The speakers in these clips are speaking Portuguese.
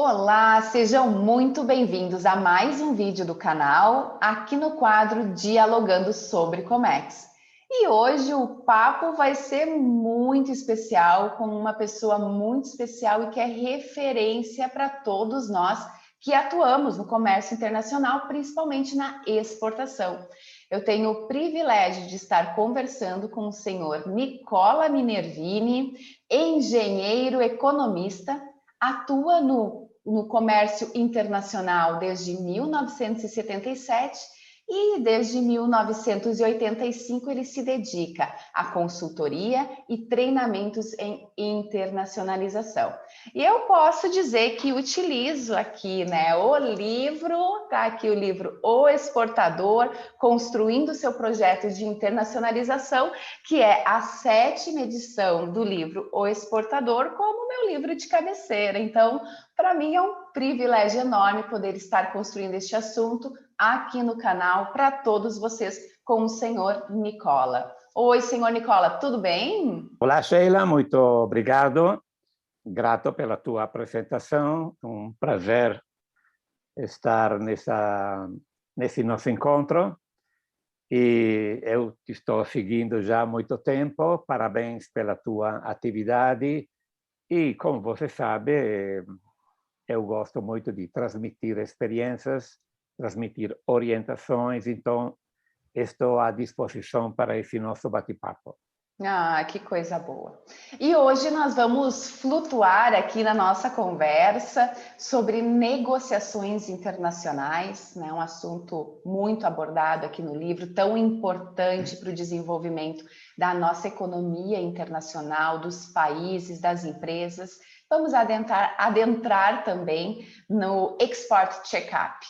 Olá, sejam muito bem-vindos a mais um vídeo do canal, aqui no quadro Dialogando sobre Comex. E hoje o papo vai ser muito especial, com uma pessoa muito especial e que é referência para todos nós que atuamos no comércio internacional, principalmente na exportação. Eu tenho o privilégio de estar conversando com o senhor Nicola Minervini, engenheiro economista, atua no comércio internacional desde 1977 e desde 1985 ele se dedica à consultoria e treinamentos em internacionalização. E eu posso dizer que utilizo aqui, o livro, tá aqui o livro O Exportador, construindo seu projeto de internacionalização, que é a 7ª edição do livro O Exportador, como meu livro de cabeceira. Então, para mim é um privilégio enorme poder estar construindo este assunto aqui no canal para todos vocês com o senhor Nicola. Oi, senhor Nicola, tudo bem? Olá, Sheila, muito obrigado. Grato pela tua apresentação. Um prazer estar nesse nosso encontro. E eu te estou seguindo já há muito tempo. Parabéns pela tua atividade. E, como você sabe, eu gosto muito de transmitir experiências, transmitir orientações. Então, estou à disposição para esse nosso bate-papo. Ah, que coisa boa. E hoje nós vamos flutuar aqui na nossa conversa sobre negociações internacionais, né? Um assunto muito abordado aqui no livro, tão importante para o desenvolvimento da nossa economia internacional, dos países, das empresas. Vamos adentrar também no Export Checkup.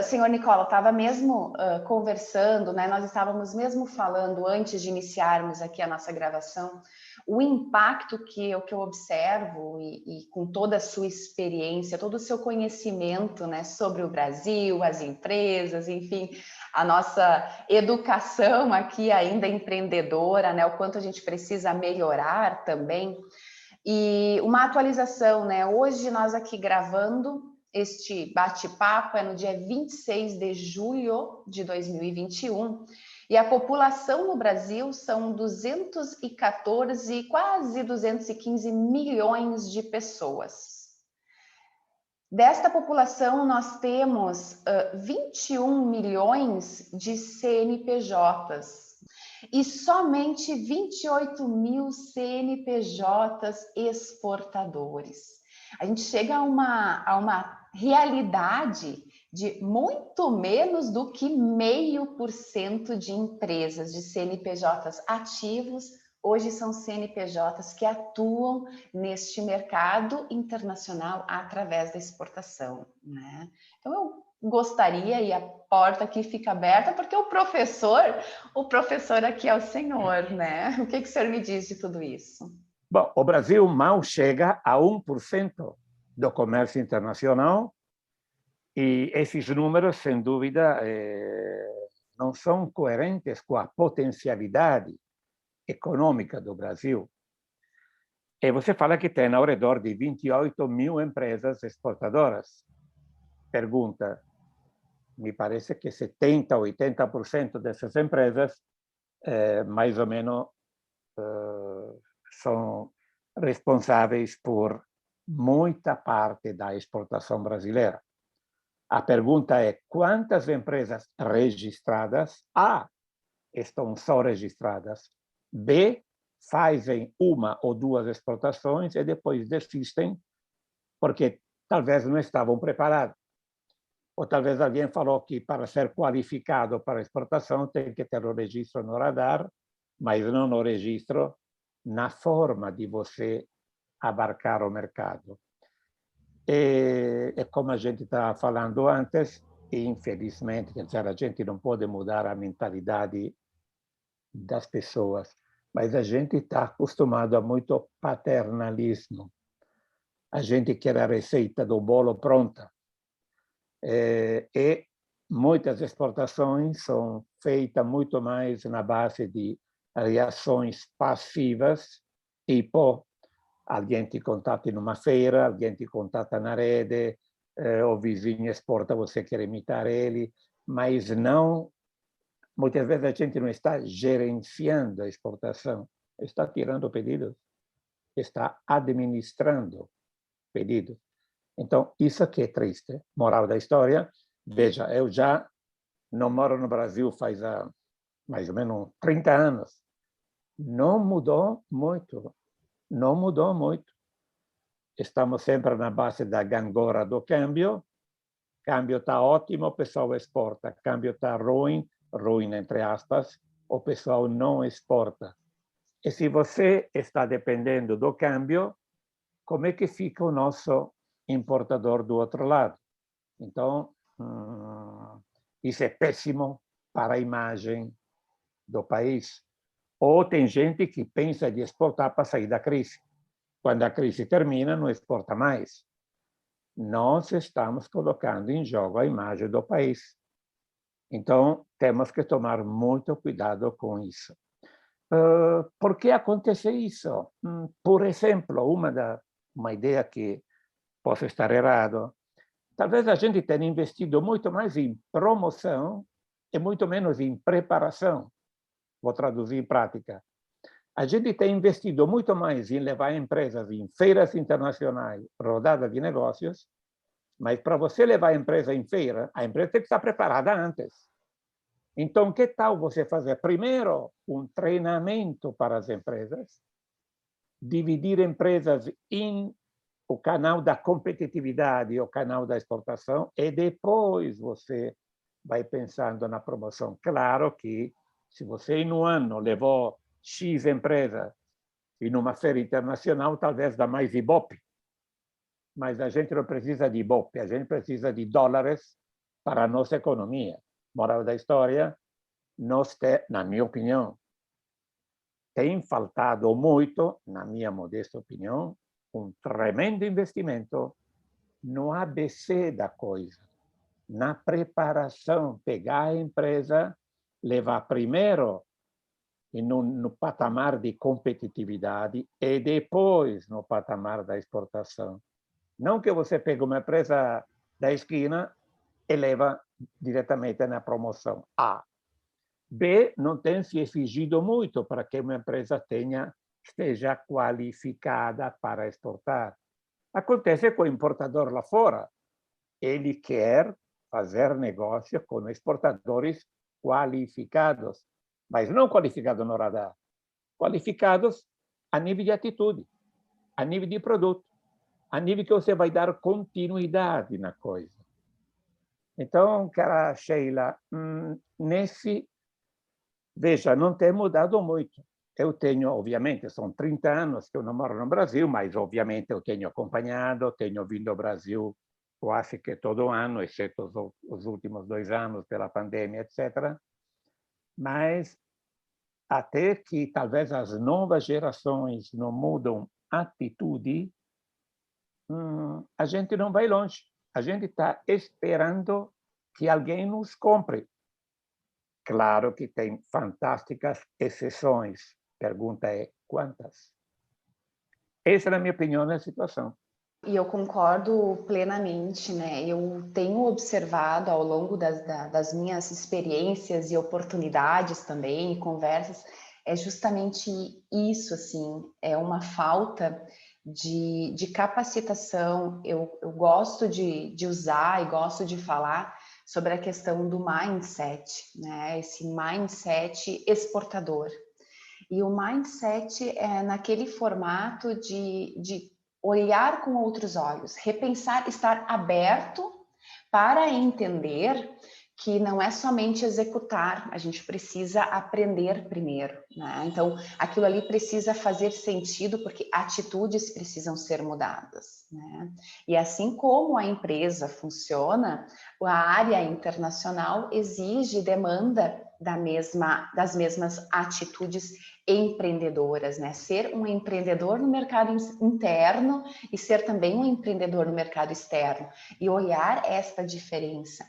Senhor Nicola, estava mesmo conversando, né? Nós estávamos mesmo falando antes de iniciarmos aqui a nossa gravação, o impacto que eu observo e com toda a sua experiência, todo o seu conhecimento, né, sobre o Brasil, as empresas, enfim, a nossa educação aqui ainda empreendedora, né, o quanto a gente precisa melhorar também. E uma atualização, né? Hoje nós aqui gravando este bate-papo é no dia 26 de julho de 2021 e a população no Brasil são 214, quase 215 milhões de pessoas. Desta população, nós temos 21 milhões de CNPJs. E somente 28 mil CNPJs exportadores. A gente chega a uma realidade de muito menos do que 0,5% de empresas de CNPJs ativos, hoje são CNPJs que atuam neste mercado internacional através da exportação, né? Então, eu gostaria, e a porta aqui fica aberta, porque o professor aqui é o senhor, né? O que o senhor me diz de tudo isso? Bom, o Brasil mal chega a 1% do comércio internacional e esses números, sem dúvida, não são coerentes com a potencialidade econômica do Brasil. E você fala que tem ao redor de 28 mil empresas exportadoras. Pergunta, me parece que 70% ou 80% dessas empresas, mais ou menos, são responsáveis por muita parte da exportação brasileira. A pergunta é quantas empresas registradas, A, estão só registradas, B, fazem uma ou duas exportações e depois desistem porque talvez não estavam preparados. Ou talvez alguém falou que para ser qualificado para exportação tem que ter o registro no radar, mas não o registro na forma de você abarcar o mercado. E como a gente estava falando antes, infelizmente, quer dizer, a gente não pode mudar a mentalidade das pessoas, mas a gente está acostumado a muito paternalismo. A gente quer a receita do bolo pronta. E muitas exportações são feitas muito mais na base de reações passivas, tipo Alguém te contata em uma feira, alguém te contata na rede, o vizinho exporta, você quer imitar ele, mas não, muitas vezes a gente não está gerenciando a exportação, está tirando pedidos, está administrando pedidos. Então, isso aqui é triste. Moral da história, veja, eu já não moro no Brasil faz mais ou menos 30 anos. Não mudou muito. Não mudou muito. Estamos sempre na base da gangorra do câmbio. Câmbio está ótimo, o pessoal exporta. Câmbio está ruim, ruim entre aspas, o pessoal não exporta. E se você está dependendo do câmbio, como é que fica o nosso importador do outro lado? Então, isso é péssimo para a imagem do país. Ou tem gente que pensa de exportar para sair da crise. Quando a crise termina, não exporta mais. Nós estamos colocando em jogo a imagem do país. Então, temos que tomar muito cuidado com isso. Por que acontece isso? Por exemplo, uma ideia que posso estar errado, talvez a gente tenha investido muito mais em promoção e muito menos em preparação. Vou traduzir em prática. A gente tem investido muito mais em levar empresas em feiras internacionais, rodadas de negócios, mas para você levar a empresa em feira, a empresa tem que estar preparada antes. Então, que tal você fazer primeiro um treinamento para as empresas, dividir empresas em o canal da competitividade e o canal da exportação, e depois você vai pensando na promoção. Claro que, se você em um ano levou X empresas em uma feira internacional, talvez dá mais Ibope. Mas a gente não precisa de Ibope, a gente precisa de dólares para a nossa economia. Moral da história, na minha opinião, tem faltado muito, na minha modesta opinião, um tremendo investimento no ABC da coisa, na preparação, pegar a empresa, levar primeiro no patamar de competitividade e depois no patamar da exportação. Não que você pegue uma empresa da esquina e leva diretamente na promoção A. B, não tem se exigido muito para que uma empresa esteja qualificada para exportar. Acontece com o importador lá fora. Ele quer fazer negócio com exportadores qualificados, mas não qualificados no radar, qualificados a nível de atitude, a nível de produto, a nível que você vai dar continuidade na coisa. Então, cara Sheila, veja, não tem mudado muito. Eu tenho, obviamente, são 30 anos que eu não moro no Brasil, mas, obviamente, eu tenho acompanhado, tenho vindo ao Brasil quase que todo ano, exceto os últimos 2 anos pela pandemia, etc. Mas, até que talvez as novas gerações não mudam atitude, a gente não vai longe. A gente está esperando que alguém nos compre. Claro que tem fantásticas exceções. Pergunta é quantas? Essa, na minha opinião, é a situação. E eu concordo plenamente, né? Eu tenho observado ao longo das minhas experiências e oportunidades também, e conversas, é justamente isso, assim, é uma falta de capacitação. Eu gosto de usar e gosto de falar sobre a questão do mindset, né? Esse mindset exportador. E o mindset é naquele formato de olhar com outros olhos, repensar, estar aberto para entender que não é somente executar, a gente precisa aprender primeiro, né? Então, aquilo ali precisa fazer sentido porque atitudes precisam ser mudadas, né? E assim como a empresa funciona, a área internacional exige, demanda das mesmas atitudes empreendedoras, né? Ser um empreendedor no mercado interno e ser também um empreendedor no mercado externo e olhar esta diferença.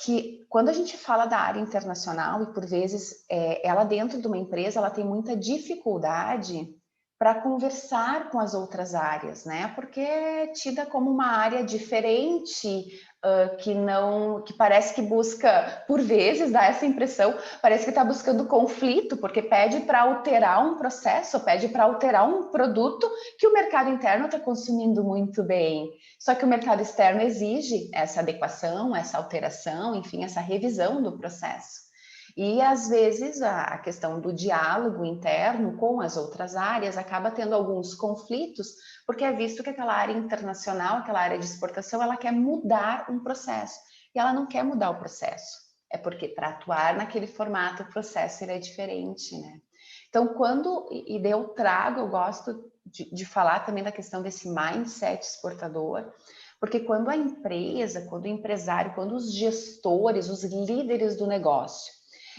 Que quando a gente fala da área internacional e por vezes ela dentro de uma empresa ela tem muita dificuldade para conversar com as outras áreas, né? Porque é tida como uma área diferente, que parece que busca, por vezes, dá essa impressão, parece que está buscando conflito, porque pede para alterar um processo, pede para alterar um produto que o mercado interno está consumindo muito bem. Só que o mercado externo exige essa adequação, essa alteração, enfim, essa revisão do processo. E, às vezes, a questão do diálogo interno com as outras áreas acaba tendo alguns conflitos, porque é visto que aquela área internacional, aquela área de exportação, ela quer mudar um processo, e ela não quer mudar o processo. É porque, para atuar naquele formato, o processo ele é diferente, né? Então, eu gosto de falar também da questão desse mindset exportador, porque quando a empresa, quando o empresário, quando os gestores, os líderes do negócio,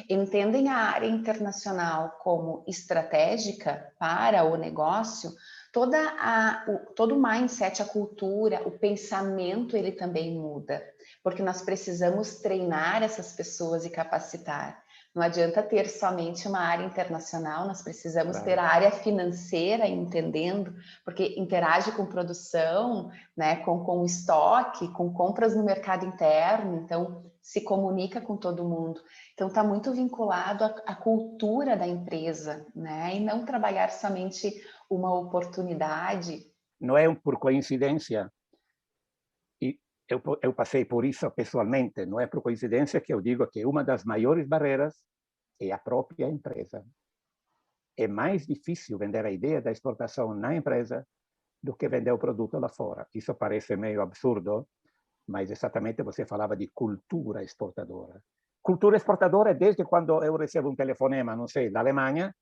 entendem a área internacional como estratégica para o negócio, todo o mindset, a cultura, o pensamento, ele também muda, porque nós precisamos treinar essas pessoas e capacitar. Não adianta ter somente uma área internacional, nós precisamos ter a área financeira entendendo, porque interage com produção, né, com estoque, com compras no mercado interno, então se comunica com todo mundo. Então está muito vinculado à cultura da empresa, né, e não trabalhar somente uma oportunidade. Não é por coincidência, e eu passei por isso pessoalmente, não é por coincidência que eu digo que uma das maiores barreiras é a própria empresa. É mais difícil vender a ideia da exportação na empresa do que vender o produto lá fora. Isso parece meio absurdo, mas exatamente você falava de cultura exportadora. Cultura exportadora é desde quando eu recebo um telefonema, não sei, da Alemanha,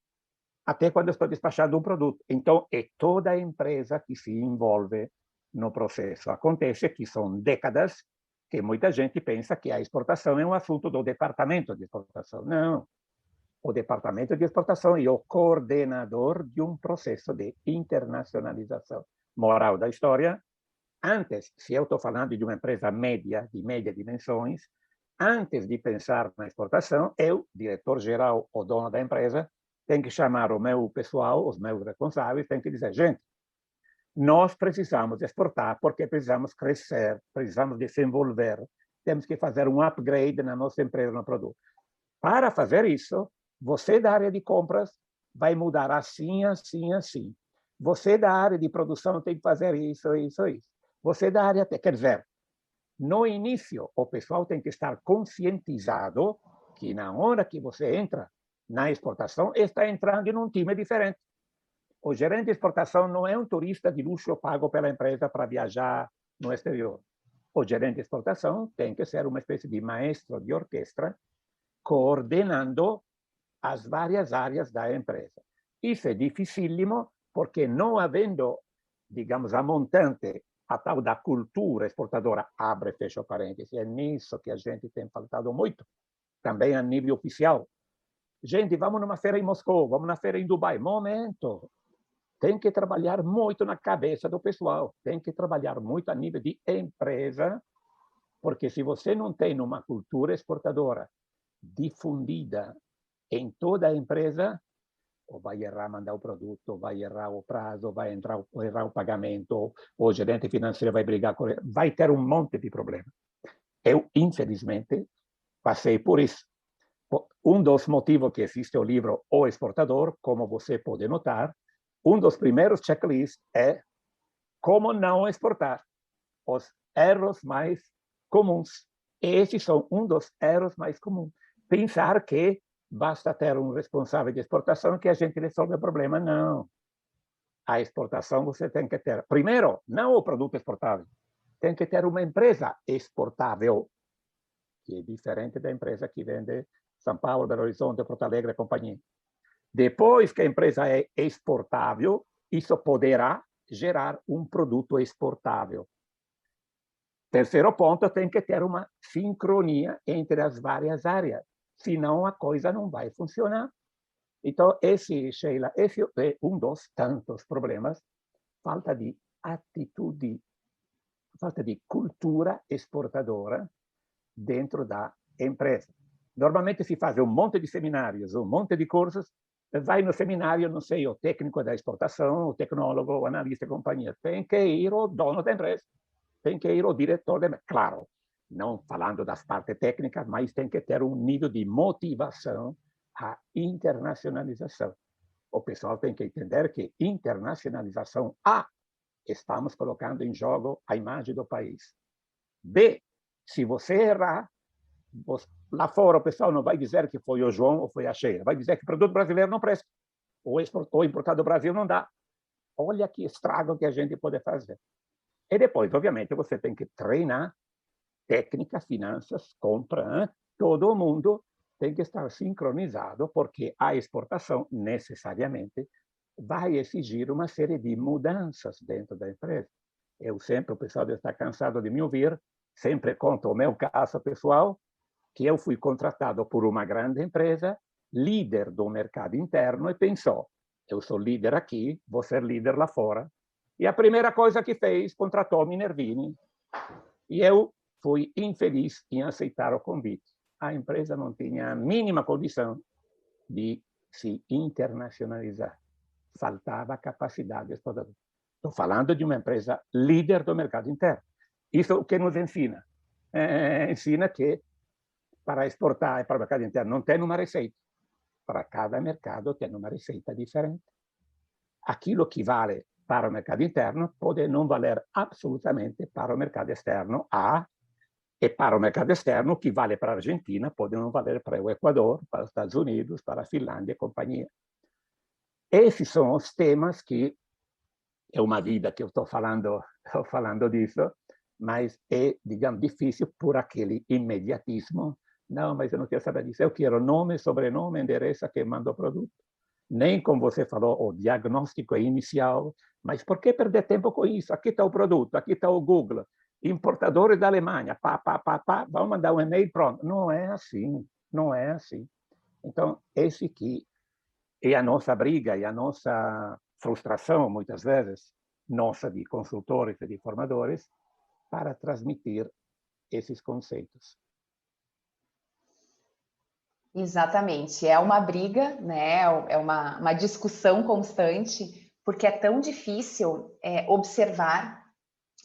até quando estou despachando um produto. Então, é toda a empresa que se envolve no processo. Acontece que são décadas que muita gente pensa que a exportação é um assunto do departamento de exportação. Não. O departamento de exportação é o coordenador de um processo de internacionalização. Moral da história, antes, se eu estou falando de uma empresa média, de média dimensões, antes de pensar na exportação, eu, diretor-geral ou dono da empresa, tenho que chamar o meu pessoal, os meus responsáveis, tenho que dizer, gente, nós precisamos exportar porque precisamos crescer, precisamos desenvolver, temos que fazer um upgrade na nossa empresa, no produto. Para fazer isso, você da área de compras vai mudar assim, assim, assim. Você da área de produção tem que fazer isso, isso, isso. Você da área, quer dizer, no início, o pessoal tem que estar conscientizado que na hora que você entra na exportação, está entrando em um time diferente. O gerente de exportação não é um turista de luxo pago pela empresa para viajar no exterior. O gerente de exportação tem que ser uma espécie de maestro de orquestra, coordenando as várias áreas da empresa. Isso é dificílimo, porque não havendo, digamos, a montante, a tal da cultura exportadora, abre e fecha parênteses, é nisso que a gente tem faltado muito, também a nível oficial. Gente, vamos numa feira em Moscou, vamos na feira em Dubai. Momento, tem que trabalhar muito na cabeça do pessoal, tem que trabalhar muito a nível de empresa, porque se você não tem uma cultura exportadora difundida em toda a empresa, ou vai errar mandar o produto, ou vai errar o prazo, vai errar o pagamento, ou o gerente financeiro vai brigar com ele, vai ter um monte de problemas. Eu, infelizmente, passei por isso. Um dos motivos que existe o livro O Exportador, como você pode notar, um dos primeiros checklists é como não exportar. Os erros mais comuns. Esses são um dos erros mais comuns. Pensar que basta ter um responsável de exportação que a gente resolve o problema. Não. A exportação você tem que ter, primeiro, não o produto exportável, tem que ter uma empresa exportável, que é diferente da empresa que vende São Paulo, Belo Horizonte, Porto Alegre e companhia. Depois que a empresa é exportável, isso poderá gerar um produto exportável. Terceiro ponto, tem que ter uma sincronia entre as várias áreas, senão a coisa não vai funcionar. Então, Sheila, esse é um dos tantos problemas, falta de atitude, falta de cultura exportadora dentro da empresa. Normalmente se faz um monte de seminários, um monte de cursos, vai no seminário, não sei, o técnico da exportação, o tecnólogo, o analista de companhia. Tem que ir o dono da empresa, tem que ir o diretor da empresa. Claro, não falando das partes técnicas, mas tem que ter um nível de motivação à internacionalização. O pessoal tem que entender que internacionalização, A, estamos colocando em jogo a imagem do país. B, se você errar, lá fora o pessoal não vai dizer que foi o João ou foi a Sheila, vai dizer que o produto brasileiro não presta, ou importado do Brasil não dá. Olha que estrago que a gente pode fazer. E depois, obviamente, você tem que treinar técnica, finanças, compra, todo mundo tem que estar sincronizado, porque a exportação, necessariamente, vai exigir uma série de mudanças dentro da empresa. Eu sempre, o pessoal está cansado de me ouvir, sempre conto o meu caso pessoal, que eu fui contratado por uma grande empresa, líder do mercado interno, e pensou, eu sou líder aqui, vou ser líder lá fora. E a primeira coisa que fez, contratou Minervini. E eu fui infeliz em aceitar o convite. A empresa não tinha a mínima condição de se internacionalizar. Faltava capacidade exportadora. Estou falando de uma empresa líder do mercado interno. Isso o que nos ensina? Ensina que para exportar e para o mercado interno não tem uma receita. Para cada mercado tem uma receita diferente. Aquilo que vale para o mercado interno pode não valer absolutamente para o mercado externo, e para o mercado externo, o que vale para a Argentina pode não valer para o Equador, para os Estados Unidos, para a Finlândia e companhia. Esses são os temas que é uma vida que eu estou falando disso, mas é, digamos, difícil por aquele imediatismo. Não, mas eu não quero saber disso. Eu quero nome, sobrenome, endereço, que manda o produto. Nem, como você falou, o diagnóstico inicial. Mas por que perder tempo com isso? Aqui está o produto, aqui está o Google. Importadores da Alemanha, vamos mandar um e-mail, pronto. Não é assim, não é assim. Então, esse aqui é a nossa briga e a nossa frustração, muitas vezes, nossa de consultores e de formadores, para transmitir esses conceitos. Exatamente, é uma briga, né? É uma discussão constante, porque é tão difícil observar,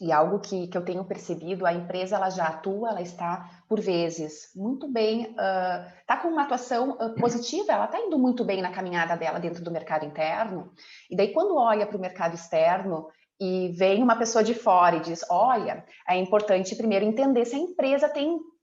e algo que eu tenho percebido, a empresa ela já atua, ela está, por vezes, muito bem, está com uma atuação positiva, ela está indo muito bem na caminhada dela dentro do mercado interno, e daí quando olha para o mercado externo, e vem uma pessoa de fora e diz, olha, é importante primeiro entender se a empresa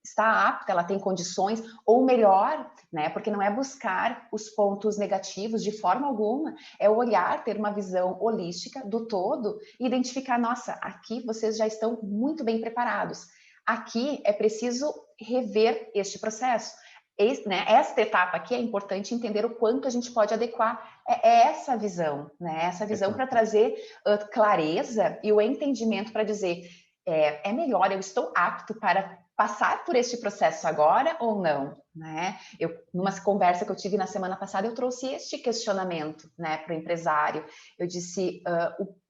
está apta, ela tem condições, ou melhor, né? Porque não é buscar os pontos negativos de forma alguma, é olhar, ter uma visão holística do todo e identificar, nossa, aqui vocês já estão muito bem preparados. Aqui é preciso rever este processo. Esta etapa aqui é importante entender o quanto a gente pode adequar essa visão, né? Essa visão para trazer clareza e o entendimento para dizer é melhor, eu estou apto para passar por este processo agora ou não, né? Numa conversa que eu tive na semana passada, eu trouxe este questionamento, né, para o empresário. Eu disse,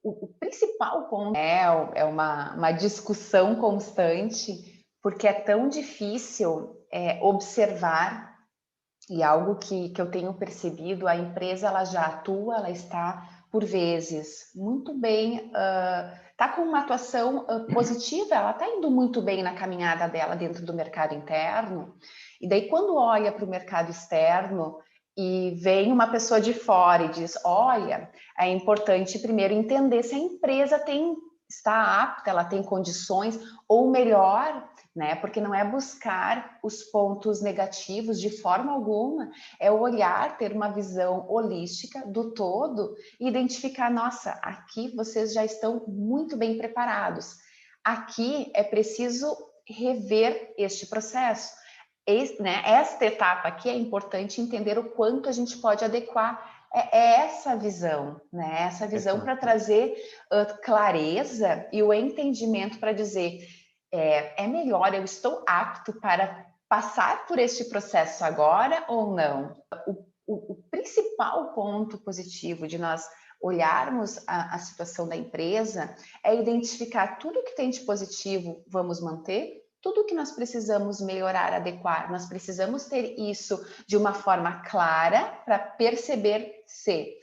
o principal ponto é uma discussão constante, porque é tão difícil observar, e algo que eu tenho percebido, a empresa ela já atua, ela está, por vezes, muito bem, está com uma atuação positiva, ela está indo muito bem na caminhada dela dentro do mercado interno, e daí quando olha para o mercado externo e vem uma pessoa de fora e diz, olha, é importante primeiro entender se a empresa está apta, ela tem condições, ou melhor, né? Porque não é buscar os pontos negativos de forma alguma, é olhar, ter uma visão holística do todo e identificar, nossa, aqui vocês já estão muito bem preparados. Aqui é preciso rever este processo. Esta etapa aqui é importante entender o quanto a gente pode adequar essa visão, né? Essa visão para trazer clareza e o entendimento para dizer é melhor, eu estou apto para passar por este processo agora ou não? O principal ponto positivo de nós olharmos a situação da empresa é identificar tudo que tem de positivo, vamos manter, tudo que nós precisamos melhorar, adequar, nós precisamos ter isso de uma forma clara para perceber se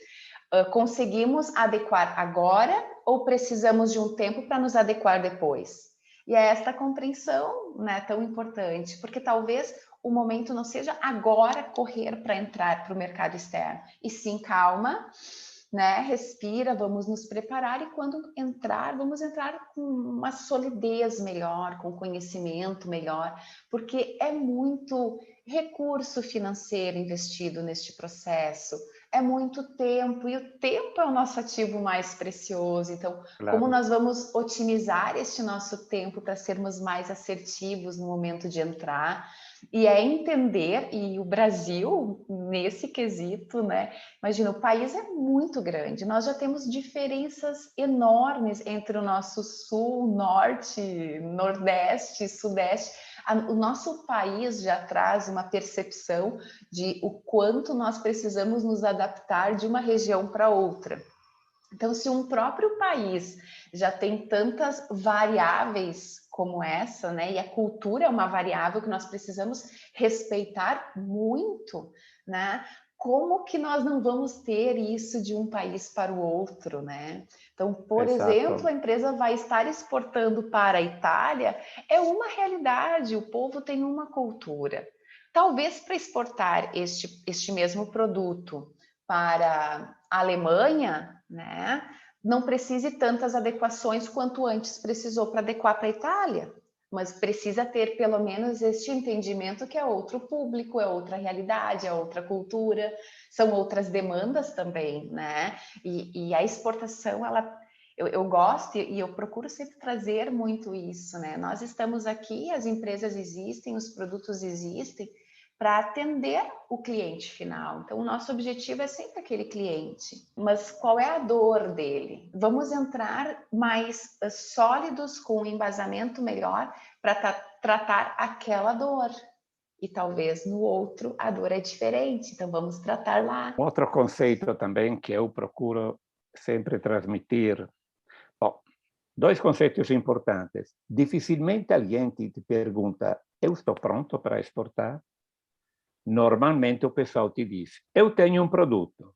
conseguimos adequar agora ou precisamos de um tempo para nos adequar depois. E é esta compreensão, né, tão importante, porque talvez o momento não seja agora correr para entrar para o mercado externo, e sim calma, né? Respira, vamos nos preparar e quando entrar, vamos entrar com uma solidez melhor, com conhecimento melhor, porque é muito recurso financeiro investido neste processo, é muito tempo, e o tempo é o nosso ativo mais precioso. Então, como Claro. nós vamos otimizar este nosso tempo para sermos mais assertivos no momento de entrar? E é entender, e o Brasil, nesse quesito, né? Imagina, o país é muito grande, nós já temos diferenças enormes entre o nosso sul, norte, nordeste, sudeste. O nosso país já traz uma percepção de o quanto nós precisamos nos adaptar de uma região para outra. Então, se um próprio país já tem tantas variáveis como essa, né, e a cultura é uma variável que nós precisamos respeitar muito, né? Como que nós não vamos ter isso de um país para o outro, né? Então, por exemplo, Exato. a empresa vai estar exportando para a Itália, é uma realidade, o povo tem uma cultura. Talvez para exportar este mesmo produto para a Alemanha, né, não precise tantas adequações quanto antes precisou para adequar para a Itália, mas precisa ter pelo menos este entendimento que é outro público, é outra realidade, é outra cultura, são outras demandas também, né? E a exportação, eu gosto e eu procuro sempre trazer muito isso, né? Nós estamos aqui, as empresas existem, os produtos existem, para atender o cliente final. Então, o nosso objetivo é sempre aquele cliente. Mas qual é a dor dele? Vamos entrar mais sólidos, com um embasamento melhor, para tratar aquela dor. E talvez no outro a dor é diferente, então vamos tratar lá. Outro conceito também que eu procuro sempre transmitir, bom, dois conceitos importantes. Dificilmente alguém te pergunta, eu estou pronto para exportar? Normalmente o pessoal te diz, eu tenho um produto,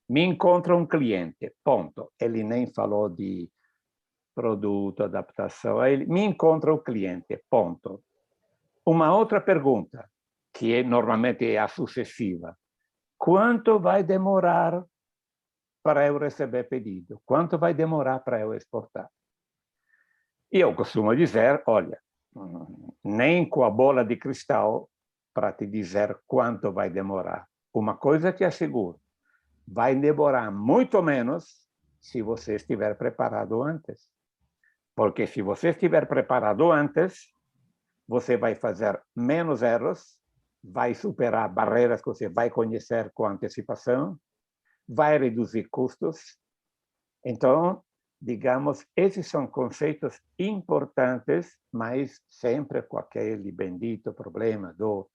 me encontra um cliente, ponto. Ele nem falou de produto, adaptação, ele me encontra o cliente, ponto. Uma outra pergunta, que normalmente é a sucessiva, quanto vai demorar para eu receber pedido? Quanto vai demorar para eu exportar? E eu costumo dizer, olha, nem com a bola de cristal para te dizer quanto vai demorar. Uma coisa te asseguro, vai demorar muito menos se você estiver preparado antes. Porque se você estiver preparado antes, você vai fazer menos erros, vai superar barreiras que você vai conhecer com antecipação, vai reduzir custos. Então, digamos, esses são conceitos importantes, mas sempre com aquele bendito problema do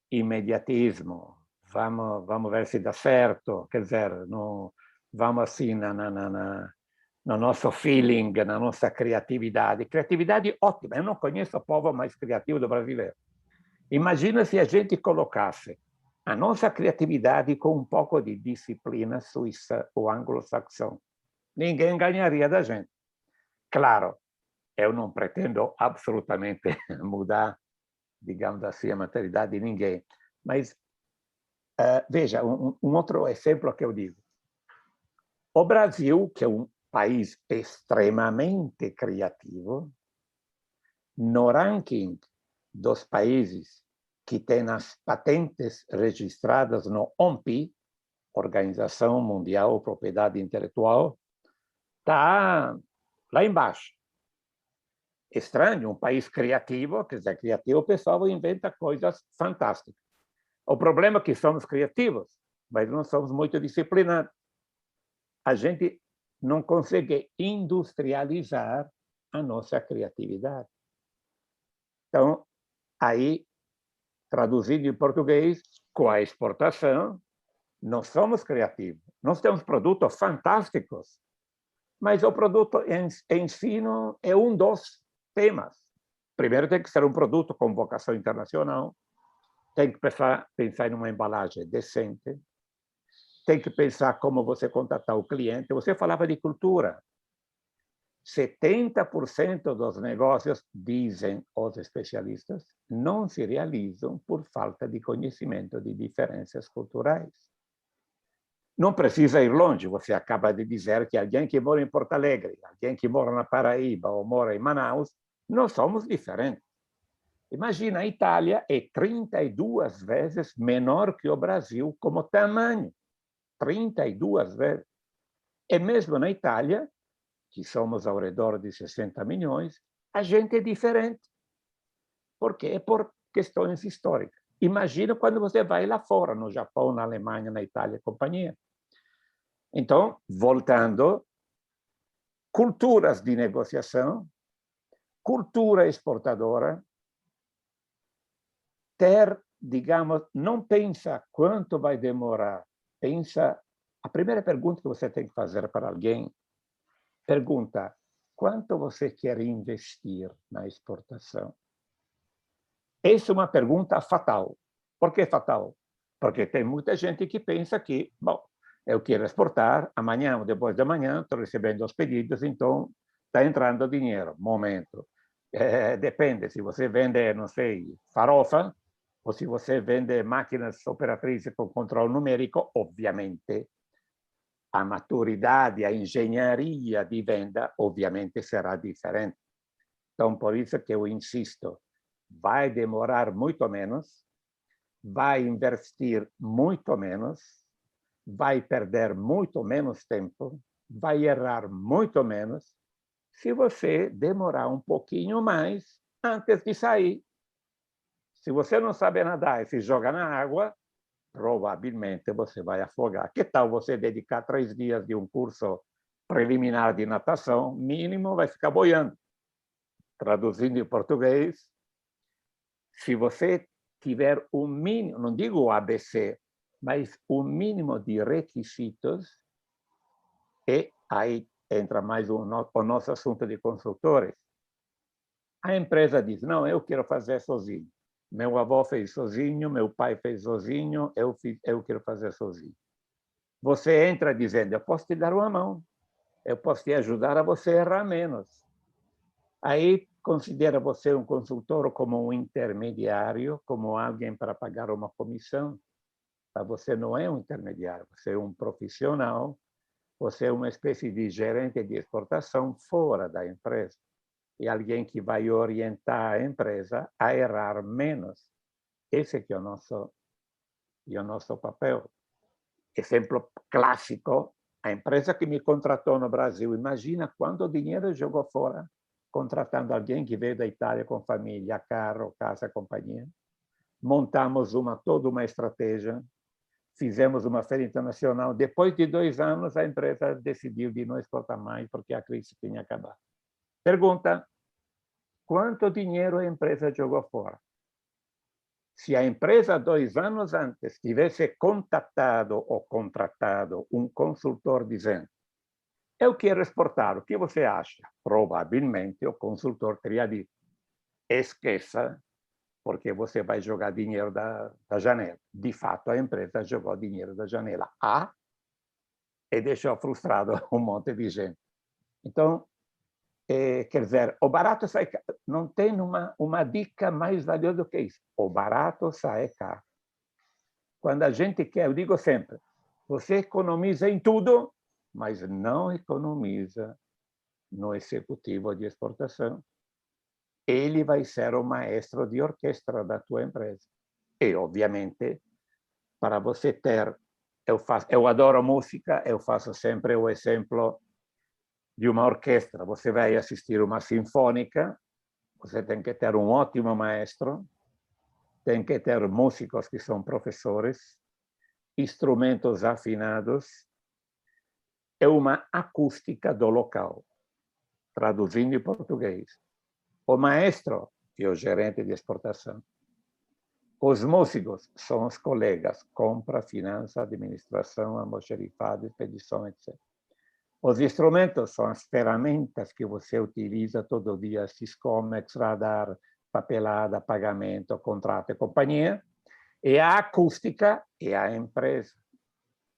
imediatismo. Vamos ver se dá certo, quer dizer, não, vamos assim no nosso feeling, na nossa criatividade. Criatividade ótima, eu não conheço o povo mais criativo do brasileiro. Imagina se a gente colocasse a nossa criatividade com um pouco de disciplina suíça ou anglo-saxão. Ninguém ganharia da gente. Claro, eu não pretendo absolutamente mudar, digamos assim, a mentalidade de ninguém. Mas, veja, um outro exemplo que eu digo. O Brasil, que é um país extremamente criativo, no ranking dos países que têm as patentes registradas no OMPI, Organização Mundial de Propriedade Intelectual, está lá embaixo. Estranho, um país criativo, quer dizer, criativo, o pessoal inventa coisas fantásticas. O problema é que somos criativos, mas não somos muito disciplinados. A gente não consegue industrializar a nossa criatividade. Então, aí, traduzido em português, com a exportação, nós somos criativos. Nós temos produtos fantásticos, mas o produto em si não é um dos temas. primeiro tem que ser um produto com vocação internacional, tem que pensar em uma embalagem decente, tem que pensar como você contatar o cliente. Você falava de cultura. 70% dos negócios, dizem os especialistas, não se realizam por falta de conhecimento de diferenças culturais. Não precisa ir longe, você acaba de dizer que alguém que mora em Porto Alegre, alguém que mora na Paraíba ou mora em Manaus, nós somos diferentes. Imagina, a Itália é 32 vezes menor que o Brasil como tamanho. 32 vezes. E mesmo na Itália, que somos ao redor de 60 milhões, a gente é diferente. Por quê? É por questões históricas. Imagina quando você vai lá fora, no Japão, na Alemanha, na Itália e companhia. Então, voltando, culturas de negociação, cultura exportadora, ter, digamos, não pensa quanto vai demorar, pensa, a primeira pergunta que você tem que fazer para alguém, pergunta, quanto você quer investir na exportação? Essa é uma pergunta fatal. Por que fatal? Porque tem muita gente que pensa que, bom, eu quero exportar, amanhã ou depois de amanhã estou recebendo os pedidos, então está entrando dinheiro. Momento. Depende, se você vende, não sei, farofa, ou se você vende máquinas operatrizes com controle numérico, obviamente a maturidade, a engenharia de venda, obviamente será diferente. Então, por isso que eu insisto, vai demorar muito menos, vai investir muito menos, vai perder muito menos tempo, vai errar muito menos, se você demorar um pouquinho mais antes de sair. Se você não sabe nadar e se joga na água, provavelmente você vai afogar. Que tal você dedicar 3 dias de um curso preliminar de natação, mínimo, vai ficar boiando. Traduzindo em português, se você tiver o mínimo, não digo o ABC, mas o mínimo de requisitos, e aí entra mais o nosso assunto de consultores. A empresa diz, não, eu quero fazer sozinho. Meu avô fez sozinho, meu pai fez sozinho, eu quero fazer sozinho. Você entra dizendo, eu posso te dar uma mão, eu posso te ajudar a você errar menos. Aí considera você um consultor como um intermediário, como alguém para pagar uma comissão. Mas você não é um intermediário, você é um profissional, você é uma espécie de gerente de exportação fora da empresa. E alguém que vai orientar a empresa a errar menos. Esse que é o nosso papel. Exemplo clássico, a empresa que me contratou no Brasil, imagina quanto dinheiro jogou fora contratando alguém que veio da Itália com família, carro, casa, companhia. Montamos toda uma estratégia, fizemos uma feira internacional. Depois de 2 anos, a empresa decidiu de não exportar mais porque a crise tinha acabado. Pergunta, quanto dinheiro a empresa jogou fora? Se a empresa 2 anos antes tivesse contatado ou contratado um consultor dizendo eu quero exportar, o que você acha? Provavelmente o consultor teria dito esqueça, porque você vai jogar dinheiro da janela. De fato, a empresa jogou dinheiro da janela e deixou frustrado um monte de gente. Então, quer dizer, o barato sai caro. Não tem uma dica mais valiosa do que isso. O barato sai caro. Quando a gente quer, eu digo sempre, você economiza em tudo, mas não economiza no executivo de exportação. Ele vai ser o maestro de orquestra da tua empresa. E, obviamente, para você ter... Eu adoro música, eu faço sempre o exemplo de uma orquestra. Você vai assistir uma sinfônica, você tem que ter um ótimo maestro, tem que ter músicos que são professores, instrumentos afinados, é uma acústica do local, traduzindo em português. O maestro é o gerente de exportação. Os músicos são os colegas, compra, finança, administração, almoxerifado, expedição, etc. Os instrumentos são as ferramentas que você utiliza todo dia, Syscomex, Radar, papelada, pagamento, contrato e companhia. E a acústica é a empresa.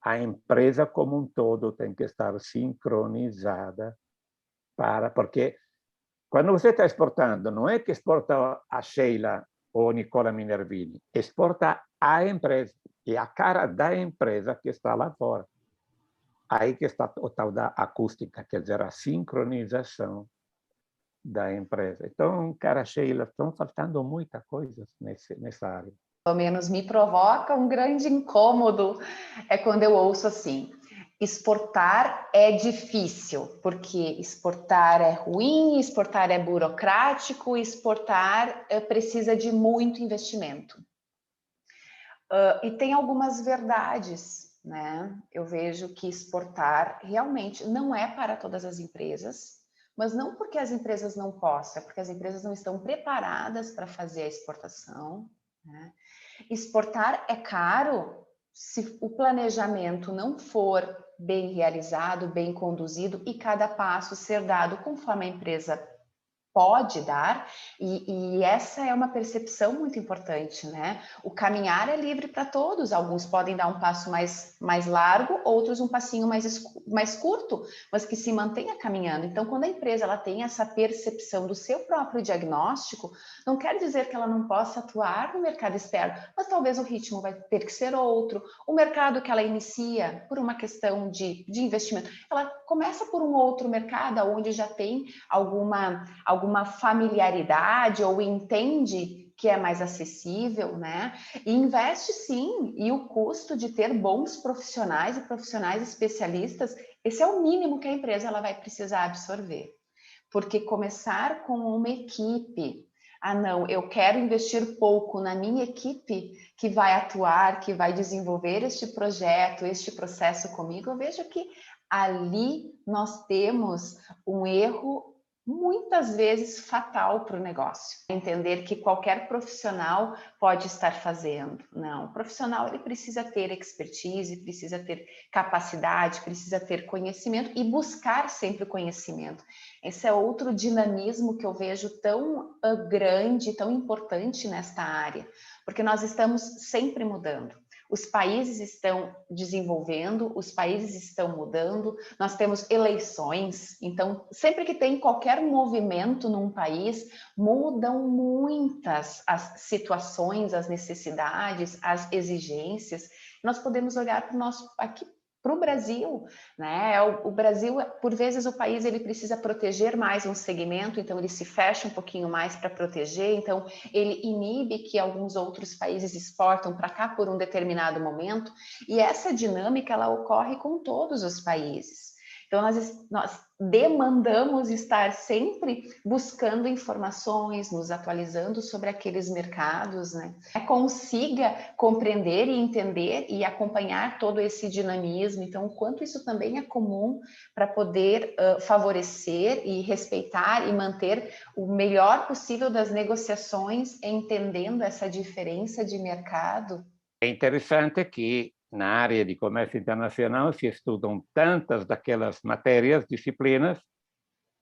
A empresa como um todo tem que estar sincronizada porque quando você está exportando, não é que exporta a Sheila ou Nicola Minervini, exporta a empresa, e a cara da empresa que está lá fora. Aí que está o tal da acústica, quer dizer, a sincronização da empresa. Então, cara, Sheila, estão faltando muitas coisas nessa área. Pelo menos me provoca um grande incômodo quando eu ouço assim: exportar é difícil, porque exportar é ruim, exportar é burocrático, exportar precisa de muito investimento. E tem algumas verdades, né? Eu vejo que exportar realmente não é para todas as empresas, mas não porque as empresas não possam, é porque as empresas não estão preparadas para fazer a exportação, né? Exportar é caro se o planejamento não for bem realizado, bem conduzido e cada passo ser dado conforme a empresa pode dar, e essa é uma percepção muito importante, né? O caminhar é livre para todos, alguns podem dar um passo mais largo, outros um passinho mais curto, mas que se mantenha caminhando. Então, quando a empresa ela tem essa percepção do seu próprio diagnóstico, não quer dizer que ela não possa atuar no mercado externo, mas talvez o ritmo vai ter que ser outro. O mercado que ela inicia, por uma questão de investimento, ela começa por um outro mercado, onde já tem alguma familiaridade ou entende que é mais acessível, né? E investe sim, e o custo de ter bons profissionais e profissionais especialistas, esse é o mínimo que a empresa ela vai precisar absorver. Porque começar com uma equipe, não, eu quero investir pouco na minha equipe que vai atuar, que vai desenvolver este projeto, este processo comigo, eu vejo que ali nós temos um erro muitas vezes fatal para o negócio. Entender que qualquer profissional pode estar fazendo. Não, o profissional ele precisa ter expertise, precisa ter capacidade, precisa ter conhecimento e buscar sempre conhecimento. Esse é outro dinamismo que eu vejo tão grande, tão importante nesta área, porque nós estamos sempre mudando. Os países estão desenvolvendo, os países estão mudando, nós temos eleições, então sempre que tem qualquer movimento num país, mudam muitas as situações, as necessidades, as exigências. Nós podemos olhar para o nosso aqui para o Brasil, né? O Brasil, por vezes, o país ele precisa proteger mais um segmento, então ele se fecha um pouquinho mais para proteger, então ele inibe que alguns outros países exportam para cá por um determinado momento, e essa dinâmica ela ocorre com todos os países. Então, nós demandamos estar sempre buscando informações, nos atualizando sobre aqueles mercados, né? Consiga compreender e entender e acompanhar todo esse dinamismo. Então, o quanto isso também é comum para poder favorecer e respeitar e manter o melhor possível das negociações, entendendo essa diferença de mercado. É interessante que na área de comércio internacional se estudam tantas daquelas matérias, disciplinas,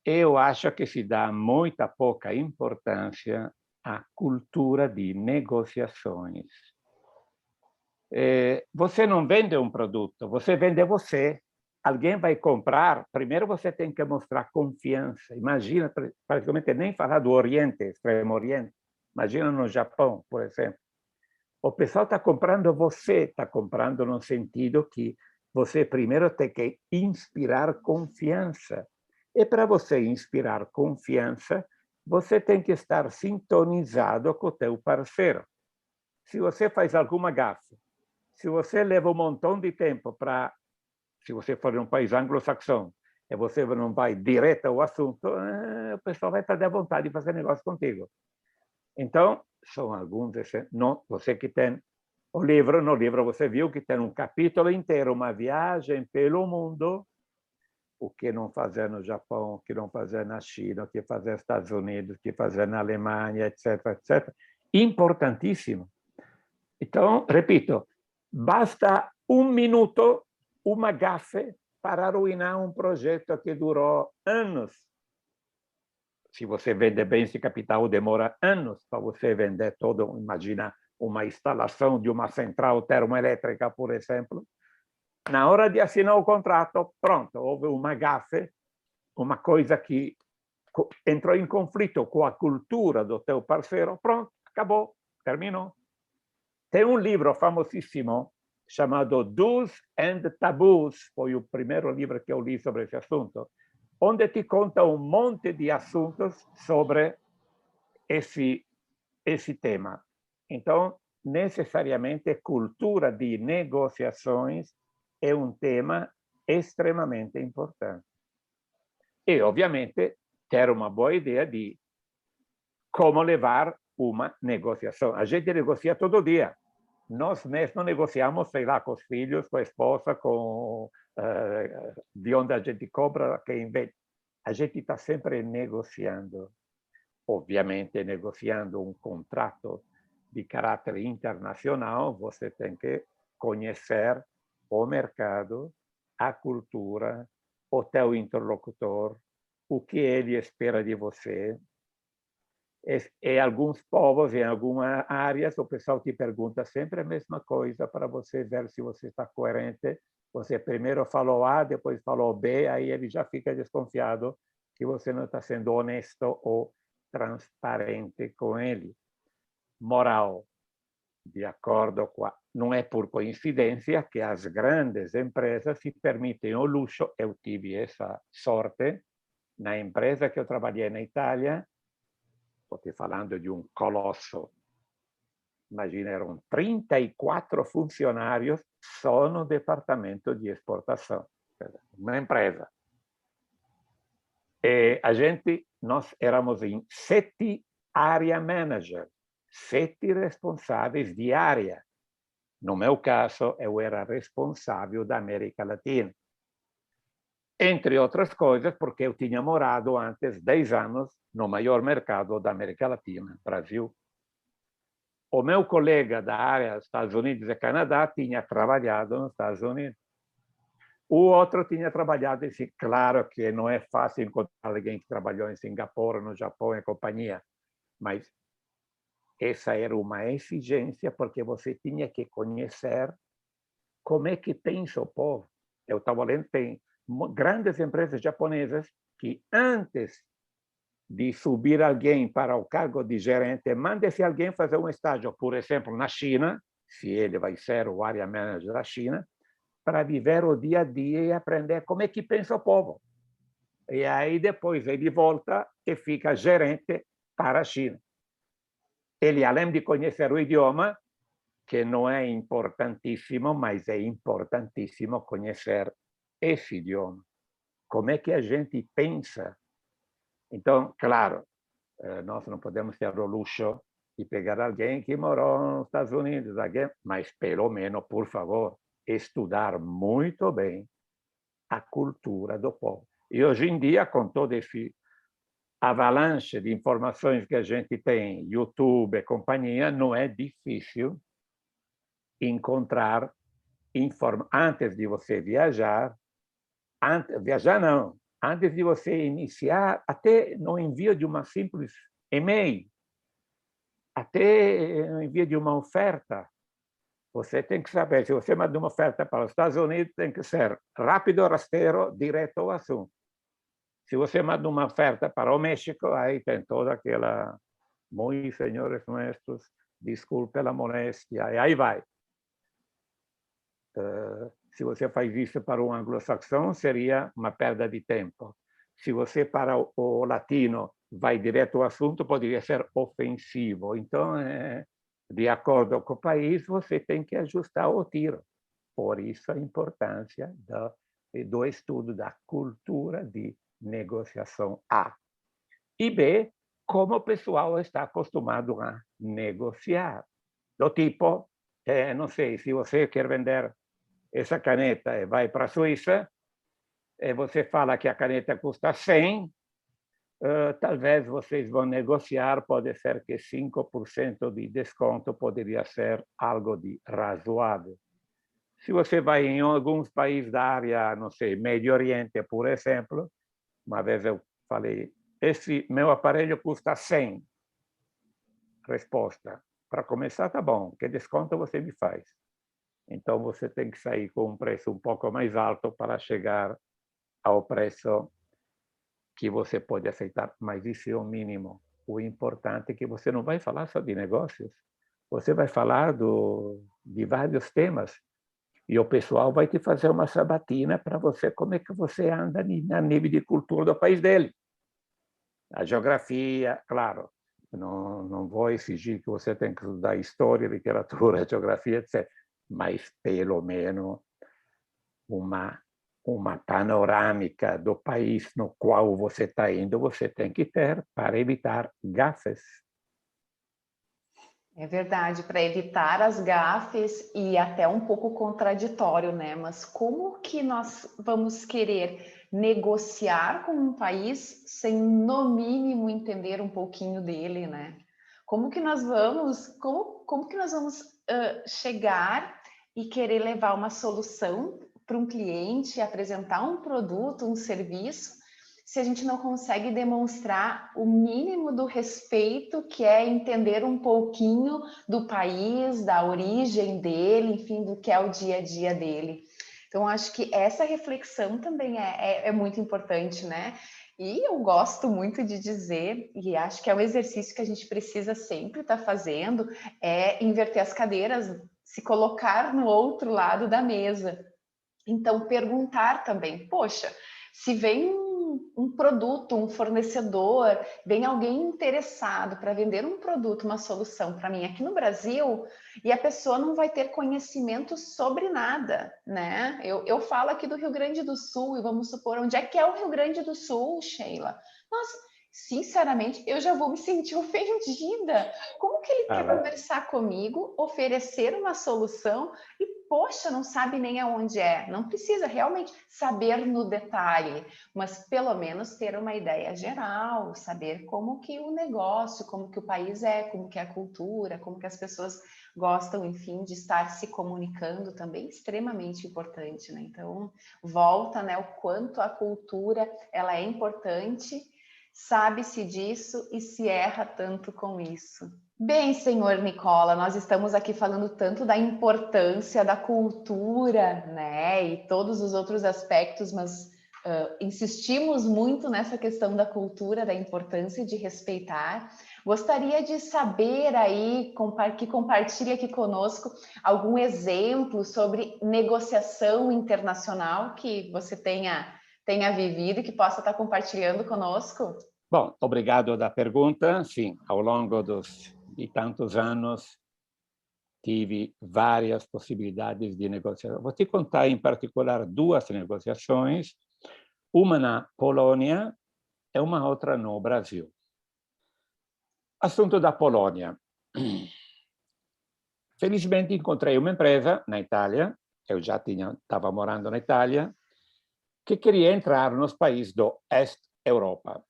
eu acho que se dá muita pouca importância à cultura de negociações. Você não vende um produto, você vende você. Alguém vai comprar, primeiro você tem que mostrar confiança. Imagina, praticamente nem falar do Oriente, Extremo Oriente. Imagina no Japão, por exemplo. O pessoal está comprando você, está comprando no sentido que você primeiro tem que inspirar confiança. E para você inspirar confiança, você tem que estar sintonizado com o teu parceiro. Se você faz alguma gafe, se você leva um montão de tempo para, se você for em um país anglo-saxão, e você não vai direto ao assunto, o pessoal vai perder a vontade de fazer negócio contigo. Então, são alguns, não, você que tem o livro, no livro você viu que tem um capítulo inteiro, uma viagem pelo mundo, o que não fazer no Japão, o que não fazer na China, o que fazer nos Estados Unidos, o que fazer na Alemanha, etc., etc. Importantíssimo. Então, repito, basta um minuto, uma gafe, para arruinar um projeto que durou anos. Se você vende bens de capital, demora anos para você vender todo. Imagina uma instalação de uma central termoelétrica, por exemplo. Na hora de assinar o contrato, pronto, houve uma gafe, uma coisa que entrou em conflito com a cultura do teu parceiro, pronto, acabou, terminou. Tem um livro famosíssimo chamado Do's and Taboos, foi o primeiro livro que eu li sobre esse assunto, onde te conta um monte de assuntos sobre esse tema. Então, necessariamente, cultura de negociações é um tema extremamente importante. E, obviamente, ter uma boa ideia de como levar uma negociação. A gente negocia todo dia. Nós mesmos negociamos, sei lá, com os filhos, com a esposa, com de onde a gente compra, quem vende. A gente está sempre negociando. Obviamente, negociando um contrato de caráter internacional, você tem que conhecer o mercado, a cultura, o teu interlocutor, o que ele espera de você. Em alguns povos, em algumas áreas, o pessoal te pergunta sempre a mesma coisa para você ver se você está coerente. Você primeiro falou A, depois falou B, aí ele já fica desconfiado que você não está sendo honesto ou transparente com ele. Moral, de acordo com não é por coincidência que as grandes empresas se permitem o luxo. Eu tive essa sorte na empresa que eu trabalhei na Itália. Estou falando de um colosso. Imagina, eram 34 funcionários só no departamento de exportação. Uma empresa. E nós éramos em 7 area managers, 7 responsáveis de área. No meu caso, eu era responsável da América Latina. Entre outras coisas, porque eu tinha morado antes 10 anos no maior mercado da América Latina, Brasil. O meu colega da área Estados Unidos e Canadá tinha trabalhado nos Estados Unidos. O outro tinha trabalhado em... Claro que não é fácil encontrar alguém que trabalhou em Singapura, no Japão e companhia, mas essa era uma exigência, porque você tinha que conhecer como é que pensa o povo. Eu estava lendo, tem grandes empresas japonesas que, antes de subir alguém para o cargo de gerente, manda esse alguém fazer um estágio, por exemplo, na China, se ele vai ser o area manager da China, para viver o dia a dia e aprender como é que pensa o povo. E aí, depois, ele volta e fica gerente para a China. Ele, além de conhecer o idioma, que não é importantíssimo, mas é importantíssimo conhecer esse idioma. Como é que a gente pensa? Então, claro, nós não podemos ter o luxo de pegar alguém que morou nos Estados Unidos, mas, pelo menos, por favor, estudar muito bem a cultura do povo. E, hoje em dia, com todo esse avalanche de informações que a gente tem, YouTube e companhia, não é difícil encontrar antes de você viajar, viajar não, antes de você iniciar, até no envio de uma simples e-mail, até no envio de uma oferta, você tem que saber, se você manda uma oferta para os Estados Unidos, tem que ser rápido, rasteiro, direto ao assunto. Se você manda uma oferta para o México, aí tem toda aquela, muito senhores nossos, desculpe a moléstia, e aí vai. Se você faz isso para um anglo-saxão, seria uma perda de tempo. Se você, para o latino, vai direto ao assunto, poderia ser ofensivo. Então, de acordo com o país, você tem que ajustar o tiro. Por isso, a importância do estudo da cultura de negociação A. E B, como o pessoal está acostumado a negociar. Do tipo, não sei, se você quer vender essa caneta vai para a Suíça, você fala que a caneta custa 100, talvez vocês vão negociar, pode ser que 5% de desconto poderia ser algo de razoável. Se você vai em alguns países da área, não sei, Médio Oriente, por exemplo, uma vez eu falei, esse meu aparelho custa 100. Resposta, para começar tá bom, que desconto você me faz? Então você tem que sair com um preço um pouco mais alto para chegar ao preço que você pode aceitar, mas isso é o mínimo. O importante é que você não vai falar só de negócios, você vai falar de vários temas. E o pessoal vai te fazer uma sabatina para você como é que você anda a nível de cultura do país dele. A geografia, claro, não vou exigir que você tenha que estudar história, literatura, geografia, etc. Mas, pelo menos, uma panorâmica do país no qual você está indo, você tem que ter para evitar gafes. É verdade, para evitar as gafes e até um pouco contraditório, né? Mas como que nós vamos querer negociar com um país sem, no mínimo, entender um pouquinho dele, né? Como que nós vamos, como que nós vamos chegar e querer levar uma solução para um cliente, apresentar um produto, um serviço, se a gente não consegue demonstrar o mínimo do respeito, que é entender um pouquinho do país, da origem dele, enfim, do que é o dia a dia dele. Então, acho que essa reflexão também é muito importante, né? E eu gosto muito de dizer, e acho que é um exercício que a gente precisa sempre estar fazendo, é inverter as cadeiras, se colocar no outro lado da mesa. Então, perguntar também, poxa, se vem um produto, um fornecedor, vem alguém interessado para vender um produto, uma solução para mim aqui no Brasil, e a pessoa não vai ter conhecimento sobre nada, né? Eu falo aqui do Rio Grande do Sul, e vamos supor, onde é que é o Rio Grande do Sul, Sheila? Nossa, sinceramente, eu já vou me sentir ofendida. Como que ele quer conversar comigo, oferecer uma solução e, poxa, não sabe nem aonde é? Não precisa realmente saber no detalhe, mas pelo menos ter uma ideia geral, saber como que o negócio, como que o país é, como que é a cultura, como que as pessoas gostam, enfim, de estar se comunicando também, extremamente importante, né? Então, volta, né, o quanto a cultura, ela é importante, sabe-se disso e se erra tanto com isso. Bem, senhor Nicola, nós estamos aqui falando tanto da importância da cultura, né, e todos os outros aspectos, mas insistimos muito nessa questão da cultura, da importância de respeitar. Gostaria de saber aí, que compartilhe aqui conosco algum exemplo sobre negociação internacional que você tenha vivido e que possa estar compartilhando conosco? Bom, obrigado da pergunta. Sim, ao longo de tantos anos, tive várias possibilidades de negociação. Vou te contar, em particular, duas negociações, uma na Polônia e uma outra no Brasil. Assunto da Polônia. Felizmente, encontrei uma empresa na Itália, eu já estava morando na Itália, que queria entrar nos países do Este Europa.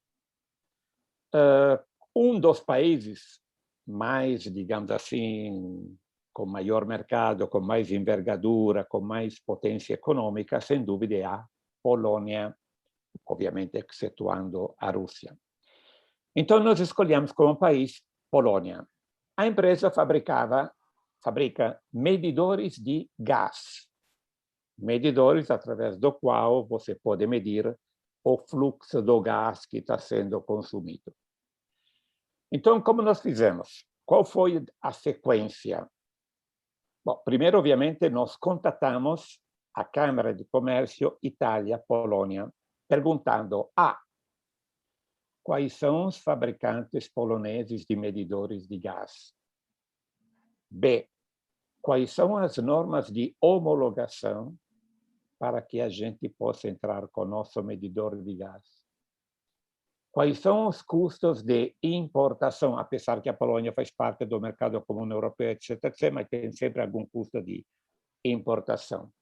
Um dos países mais, digamos assim, com maior mercado, com mais envergadura, com mais potência econômica, sem dúvida é a Polônia, obviamente excetuando a Rússia. Então, nós escolhemos como país Polônia. A empresa fabrica medidores de gás, medidores através do qual você pode medir o fluxo do gás que está sendo consumido. Então, como nós fizemos? Qual foi a sequência? Bom, primeiro, obviamente, nós contatamos a Câmara de Comércio Itália-Polônia, perguntando quais são os fabricantes poloneses de medidores de gás? B, quais são as normas de homologação para que a gente possa entrar com o nosso medidor de gás? Quais são os custos de importação, apesar que a Polônia faz parte do mercado comum europeu, etc., mas tem sempre algum custo de importação?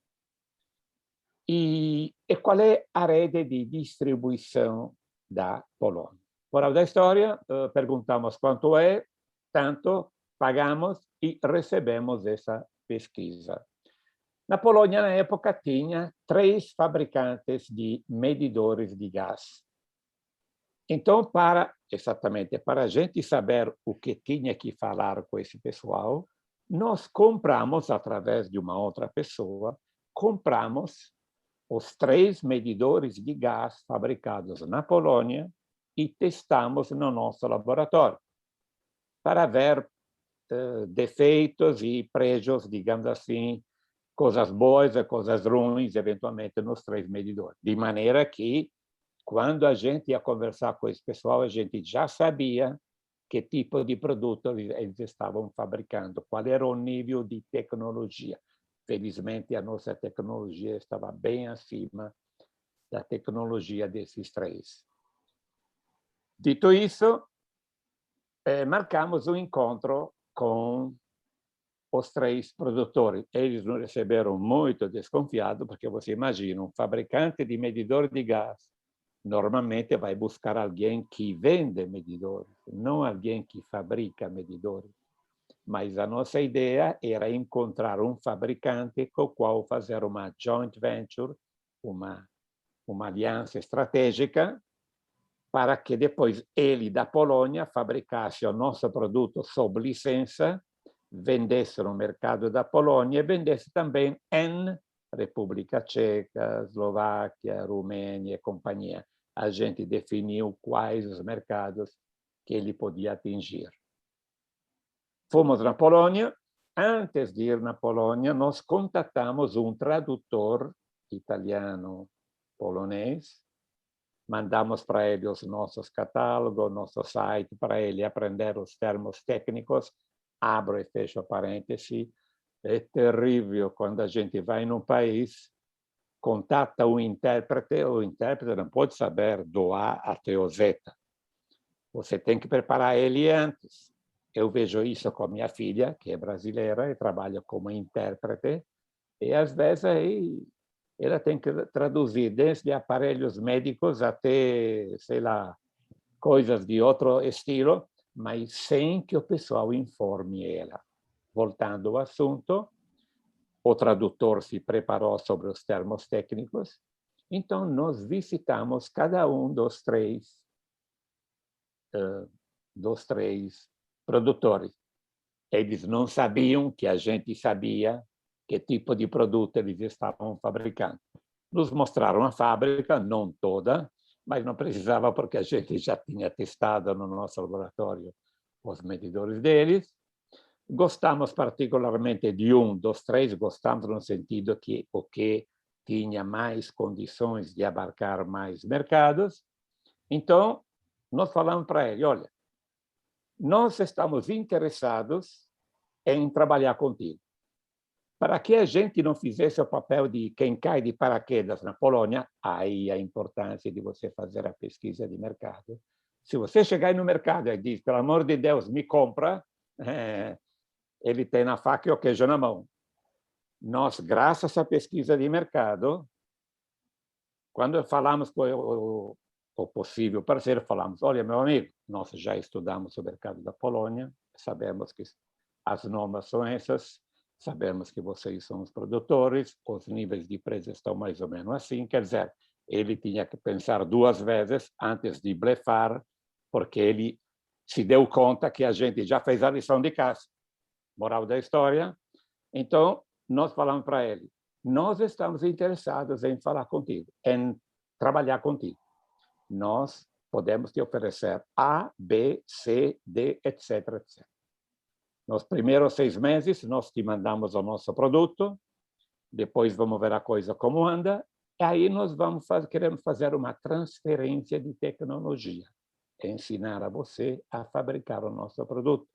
E qual é a rede de distribuição da Polônia? Moral da história, perguntamos quanto é, tanto, pagamos e recebemos essa pesquisa. Na Polônia, na época, tinha 3 fabricantes de medidores de gás. Então, exatamente para a gente saber o que tinha que falar com esse pessoal, nós compramos, através de uma outra pessoa, compramos os 3 medidores de gás fabricados na Polônia e testamos no nosso laboratório para ver defeitos e prejos, digamos assim, coisas boas e coisas ruins, eventualmente, nos 3 medidores. De maneira que, quando a gente ia conversar com esse pessoal, a gente já sabia que tipo de produto eles estavam fabricando, qual era o nível de tecnologia. Felizmente, a nossa tecnologia estava bem acima da tecnologia desses 3. Dito isso, marcamos um encontro com os 3 produtores. Eles nos receberam muito desconfiados, porque você imagina, um fabricante de medidor de gás normalmente vai buscar alguém que vende medidores, não alguém que fabrica medidores. Mas a nossa ideia era encontrar um fabricante com o qual fazer uma joint venture, uma aliança estratégica, para que depois ele, da Polônia, fabricasse o nosso produto sob licença, vendesse no mercado da Polônia e vendesse também em República Tcheca, Eslováquia, Romênia e companhia. A gente definiu quais os mercados que ele podia atingir. Fomos na Polônia. Antes de ir na Polônia, nós contatamos um tradutor italiano-polonês. Mandamos para ele os nossos catálogos, nosso site, para ele aprender os termos técnicos. Abro e fecho parêntese. É terrível quando a gente vai num país, contata o intérprete não pode saber do A até o Z. Você tem que preparar ele antes. Eu vejo isso com minha filha, que é brasileira e trabalha como intérprete, e às vezes aí ela tem que traduzir desde aparelhos médicos até, sei lá, coisas de outro estilo, mas sem que o pessoal informe ela. Voltando ao assunto, o tradutor se preparou sobre os termos técnicos, então nós visitamos cada um dos três produtores. Eles não sabiam que a gente sabia que tipo de produto eles estavam fabricando. Nos mostraram a fábrica, não toda, mas não precisava, porque a gente já tinha testado no nosso laboratório os medidores deles. Gostamos particularmente de um dos três, gostamos no sentido que o que tinha mais condições de abarcar mais mercados. Então, nós falamos para ele, olha, nós estamos interessados em trabalhar contigo. Para que a gente não fizesse o papel de quem cai de paraquedas na Polônia, aí a importância de você fazer a pesquisa de mercado. Se você chegar no mercado e diz, pelo amor de Deus, me compra, ele tem a faca e o queijo na mão. Nós, graças à pesquisa de mercado, quando falamos com o possível parceiro, falamos, olha, meu amigo, nós já estudamos o mercado da Polônia, sabemos que as normas são essas, sabemos que vocês são os produtores, os níveis de preço estão mais ou menos assim, quer dizer, ele tinha que pensar 2 vezes antes de blefar, porque ele se deu conta que a gente já fez a lição de casa. Moral da história. Então, nós falamos para ele, nós estamos interessados em falar contigo, em trabalhar contigo. Nós podemos te oferecer A, B, C, D, etc, etc. Nos primeiros 6 meses, nós te mandamos o nosso produto, depois vamos ver a coisa como anda, e aí nós queremos fazer uma transferência de tecnologia, ensinar a você a fabricar o nosso produto.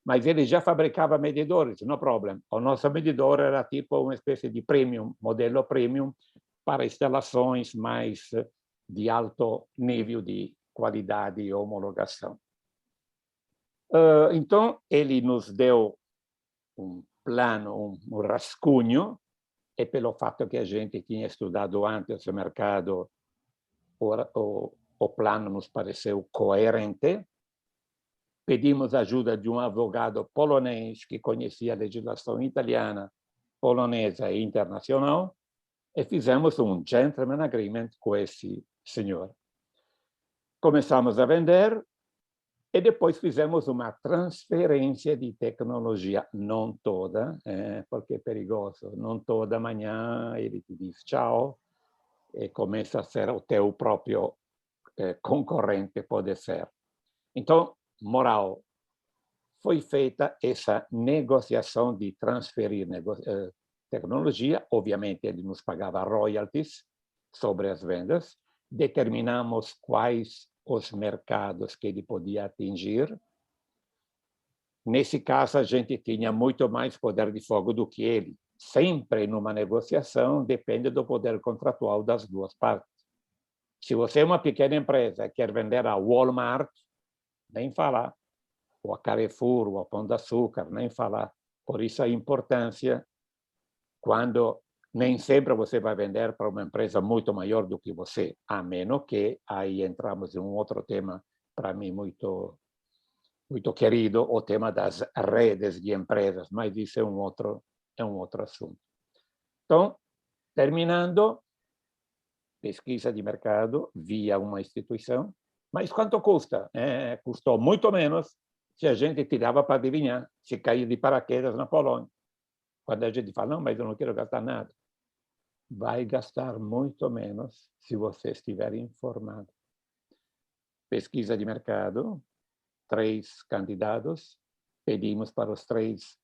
Mas ele já fabricava medidores, não problema. O nosso medidor era tipo uma espécie de premium, modelo premium, para instalações mais de alto nível de qualidade e homologação. Então, ele nos deu um plano, um rascunho, e pelo fato que a gente tinha estudado antes o mercado, o plano nos pareceu coerente. Pedimos ajuda de um advogado polonês que conhecia a legislação italiana, polonesa e internacional, e fizemos um gentleman agreement com esse senhor. Começamos a vender e depois fizemos uma transferência de tecnologia, não toda, porque é perigoso, não toda manhã ele te diz tchau e começa a ser o teu próprio concorrente, pode ser. Então, moral, foi feita essa negociação de transferir tecnologia, obviamente ele nos pagava royalties sobre as vendas, determinamos quais os mercados que ele podia atingir. Nesse caso, a gente tinha muito mais poder de fogo do que ele. Sempre numa negociação depende do poder contratual das duas partes. Se você é uma pequena empresa e quer vender a Walmart, nem falar, ou a Carrefour, ou a Pão de Açúcar, nem falar. Por isso a importância, quando nem sempre você vai vender para uma empresa muito maior do que você, a menos que aí entramos em um outro tema, para mim, muito querido, o tema das redes de empresas, mas isso é um outro assunto. Então, terminando, pesquisa de mercado via uma instituição, mas quanto custa? Custou muito menos se a gente tirava para adivinhar, se cair de paraquedas na Polônia. Quando a gente fala, não, mas eu não quero gastar nada. Vai gastar muito menos se você estiver informado. Pesquisa de mercado, 3 candidatos, pedimos para os 3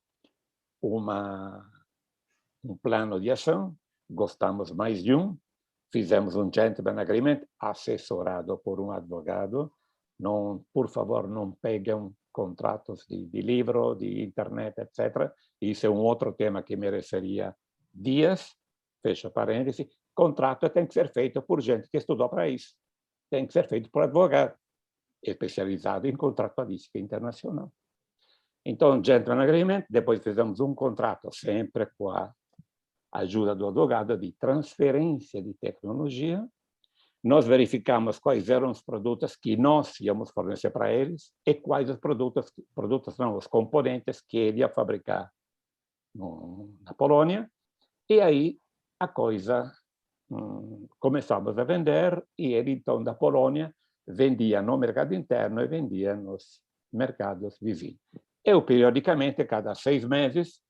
um plano de ação, gostamos mais de um, fizemos um gentleman agreement assessorado por um advogado. Não, por favor, não peguem contratos de livro, de internet, etc. Isso é um outro tema que mereceria dias, fecha parênteses. Contrato tem que ser feito por gente que estudou para isso. Tem que ser feito por advogado, especializado em contratualística internacional. Então, gentleman agreement, depois fizemos um contrato, sempre com a ajuda do advogado, de transferência de tecnologia. Nós verificamos quais eram os produtos que nós íamos fornecer para eles e quais os os componentes que ele ia fabricar na Polônia. E aí a coisa começamos a vender e ele, então, da Polônia, vendia no mercado interno e vendia nos mercados vizinhos. Eu, periodicamente, cada 6 meses,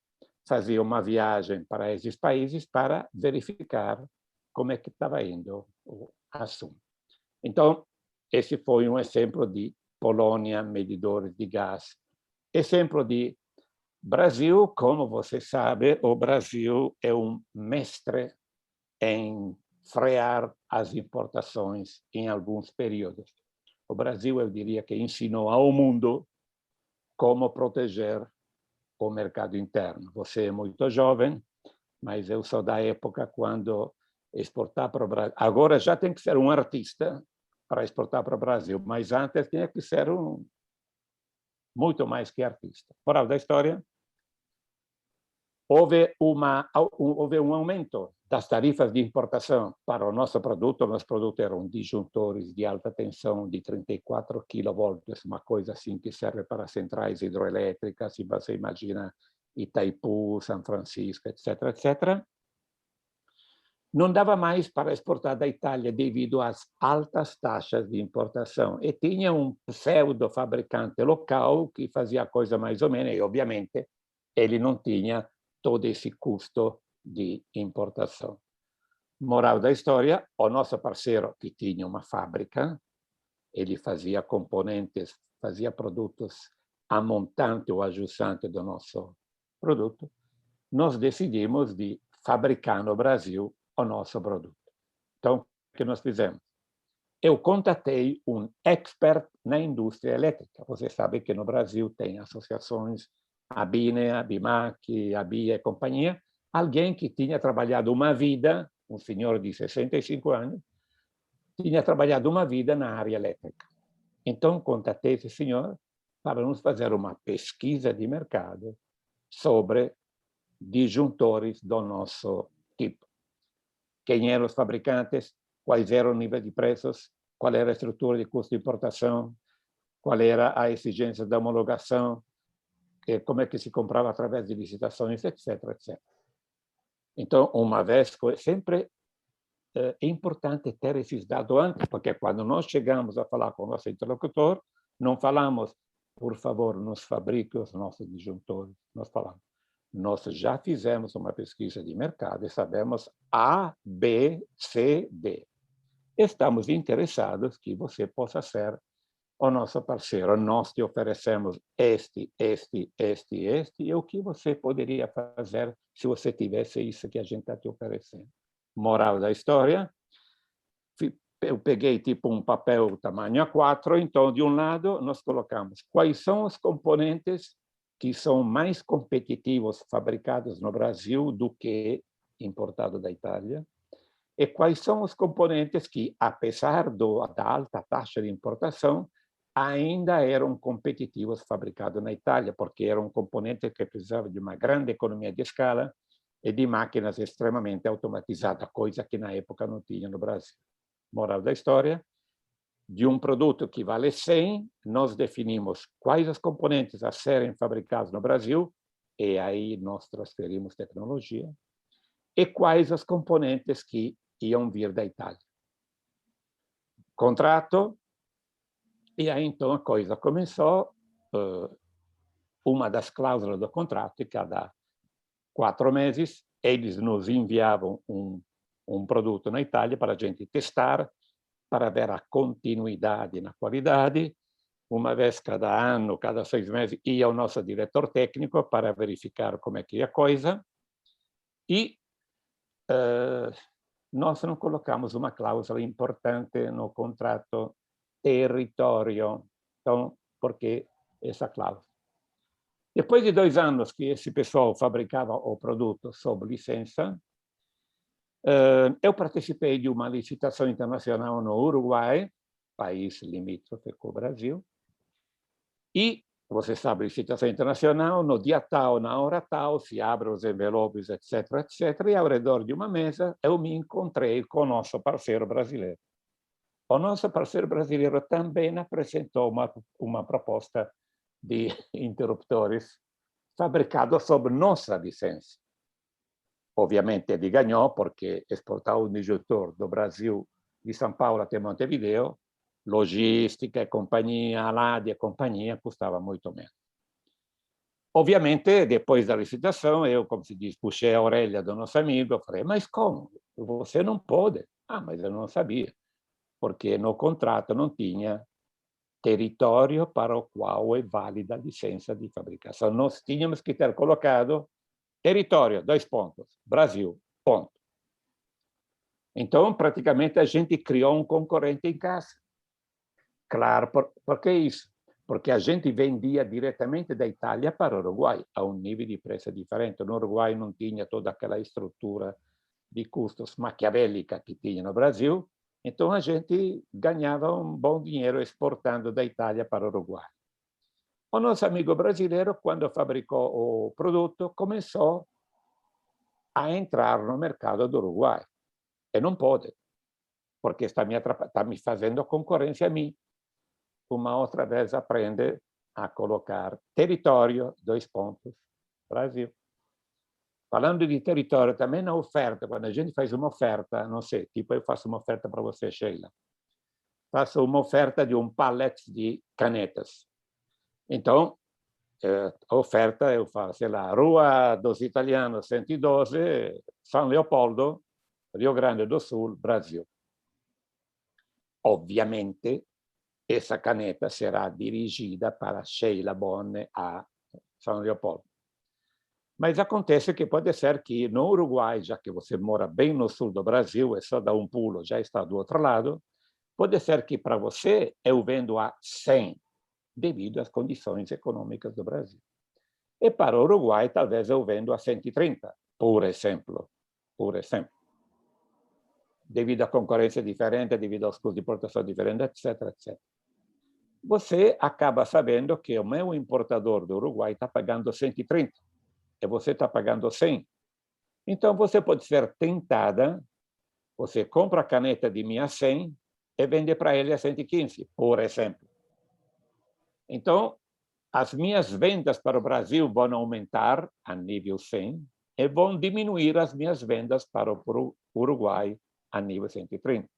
fazia uma viagem para esses países para verificar como é que estava indo o assunto. Então, esse foi um exemplo de Polônia, medidores de gás. Exemplo de Brasil, como você sabe, o Brasil é um mestre em frear as importações em alguns períodos. O Brasil, eu diria que ensinou ao mundo como proteger o mercado interno. Você é muito jovem, mas eu sou da época quando exportar para o Brasil. Agora já tem que ser um artista para exportar para o Brasil, mas antes tinha que ser muito mais que artista. Moral da história, houve um aumento das tarifas de importação para o nosso produto. Nosso produto eram disjuntores de alta tensão de 34 kV, uma coisa assim que serve para centrais hidroelétricas, se você imagina Itaipu, São Francisco, etc., etc. Não dava mais para exportar da Itália devido às altas taxas de importação. E tinha um pseudo-fabricante local que fazia a coisa mais ou menos, e, obviamente, ele não tinha todo esse custo de importação. Moral da história, o nosso parceiro, que tinha uma fábrica, ele fazia componentes, fazia produtos a montante ou a jusante do nosso produto, nós decidimos de fabricar no Brasil o nosso produto. Então, o que nós fizemos? Eu contatei um expert na indústria elétrica. Você sabe que no Brasil tem associações, a BINE, a BIMAC, a BIA e companhia. Alguém que tinha trabalhado uma vida, um senhor de 65 anos, tinha trabalhado uma vida na área elétrica. Então, contatei esse senhor para nos fazer uma pesquisa de mercado sobre disjuntores do nosso tipo. Quem eram os fabricantes, quais eram os níveis de preços, qual era a estrutura de custo de importação, qual era a exigência da homologação, como é que se comprava através de licitações, etc., etc. Então, uma vez, sempre é importante ter esses dados antes, porque quando nós chegamos a falar com o nosso interlocutor, não falamos, por favor, nos fabrique os nossos disjuntores. Nós falamos, nós já fizemos uma pesquisa de mercado e sabemos A, B, C, D. Estamos interessados que você possa ser o nosso parceiro. Nós te oferecemos este, e o que você poderia fazer se você tivesse isso que a gente está te oferecendo. Moral da história, eu peguei tipo um papel tamanho A4, então, de um lado, nós colocamos quais são os componentes que são mais competitivos fabricados no Brasil do que importado da Itália, e quais são os componentes que, apesar da alta taxa de importação, ainda eram competitivos fabricados na Itália, porque eram componentes que precisavam de uma grande economia de escala e de máquinas extremamente automatizadas, coisa que na época não tinha no Brasil. Moral da história, de um produto que vale 100, nós definimos quais os componentes a serem fabricados no Brasil, e aí nós transferimos tecnologia, e quais os componentes que iam vir da Itália. Contrato, e aí então a coisa começou. Uma das cláusulas do contrato, e cada 4 meses, eles nos enviavam um produto na Itália para a gente testar, para ver a continuidade na qualidade. Uma vez cada ano, cada 6 meses, ia o nosso diretor técnico para verificar como é que é a coisa. E nós não colocamos uma cláusula importante no contrato, território. Então, por que essa cláusula? Depois de 2 anos que esse pessoal fabricava o produto sob licença, eu participei de uma licitação internacional no Uruguai, país limítrofe com o Brasil, e, você sabe, licitação internacional, no dia tal, na hora tal, se abre os envelopes, etc., e ao redor de uma mesa eu me encontrei com o nosso parceiro brasileiro. O nosso parceiro brasileiro também apresentou uma proposta de interruptores fabricados sob nossa licença. Obviamente ele ganhou, porque exportar um disjuntor do Brasil, de São Paulo até Montevideo, logística, companhia, Alade, companhia, custava muito menos. Obviamente, depois da licitação, eu, como se diz, puxei a orelha do nosso amigo, falei, mas como? Você não pode. Ah, mas eu não sabia, porque no contrato não tinha território para o qual é válida a licença de fabricação. Nós tínhamos que ter colocado território, 2 pontos, Brasil, ponto. Então, praticamente, a gente criou um concorrente em casa. Claro, por que isso? Porque a gente vendia diretamente da Itália para o Uruguai, a um nível de preço diferente. No Uruguai não tinha toda aquela estrutura de custos maquiavélica que tinha no Brasil, então a gente ganhava um bom dinheiro exportando da Itália para o Uruguai. O nosso amigo brasileiro, quando fabricou o produto, começou a entrar no mercado do Uruguai. E não pode, porque está me fazendo concorrência a mim. Uma outra vez aprende a colocar território, 2 pontos, Brasil. Falando de território, também na oferta, quando a gente faz uma oferta, não sei, tipo eu faço uma oferta para você, Sheila. Faço uma oferta de um pallet de canetas. Então, a oferta eu faço, sei lá, Rua dos Italianos 112, São Leopoldo, Rio Grande do Sul, Brasil. Obviamente, essa caneta será dirigida para Sheila Bonne a São Leopoldo. Mas acontece que pode ser que no Uruguai, já que você mora bem no sul do Brasil, é só dar um pulo, já está do outro lado, pode ser que para você eu vendo a 100, devido às condições econômicas do Brasil. E para o Uruguai, talvez eu vendo a 130, por exemplo. Devido à concorrência diferente, devido aos custos de importação diferentes, etc., etc. Você acaba sabendo que o meu importador do Uruguai está pagando 130 e você está pagando 100. Então, você pode ser tentada, você compra a caneta de mim a 100 e vende para ele a 115, por exemplo. Então, as minhas vendas para o Brasil vão aumentar a nível 100, e vão diminuir as minhas vendas para o Uruguai a nível 130.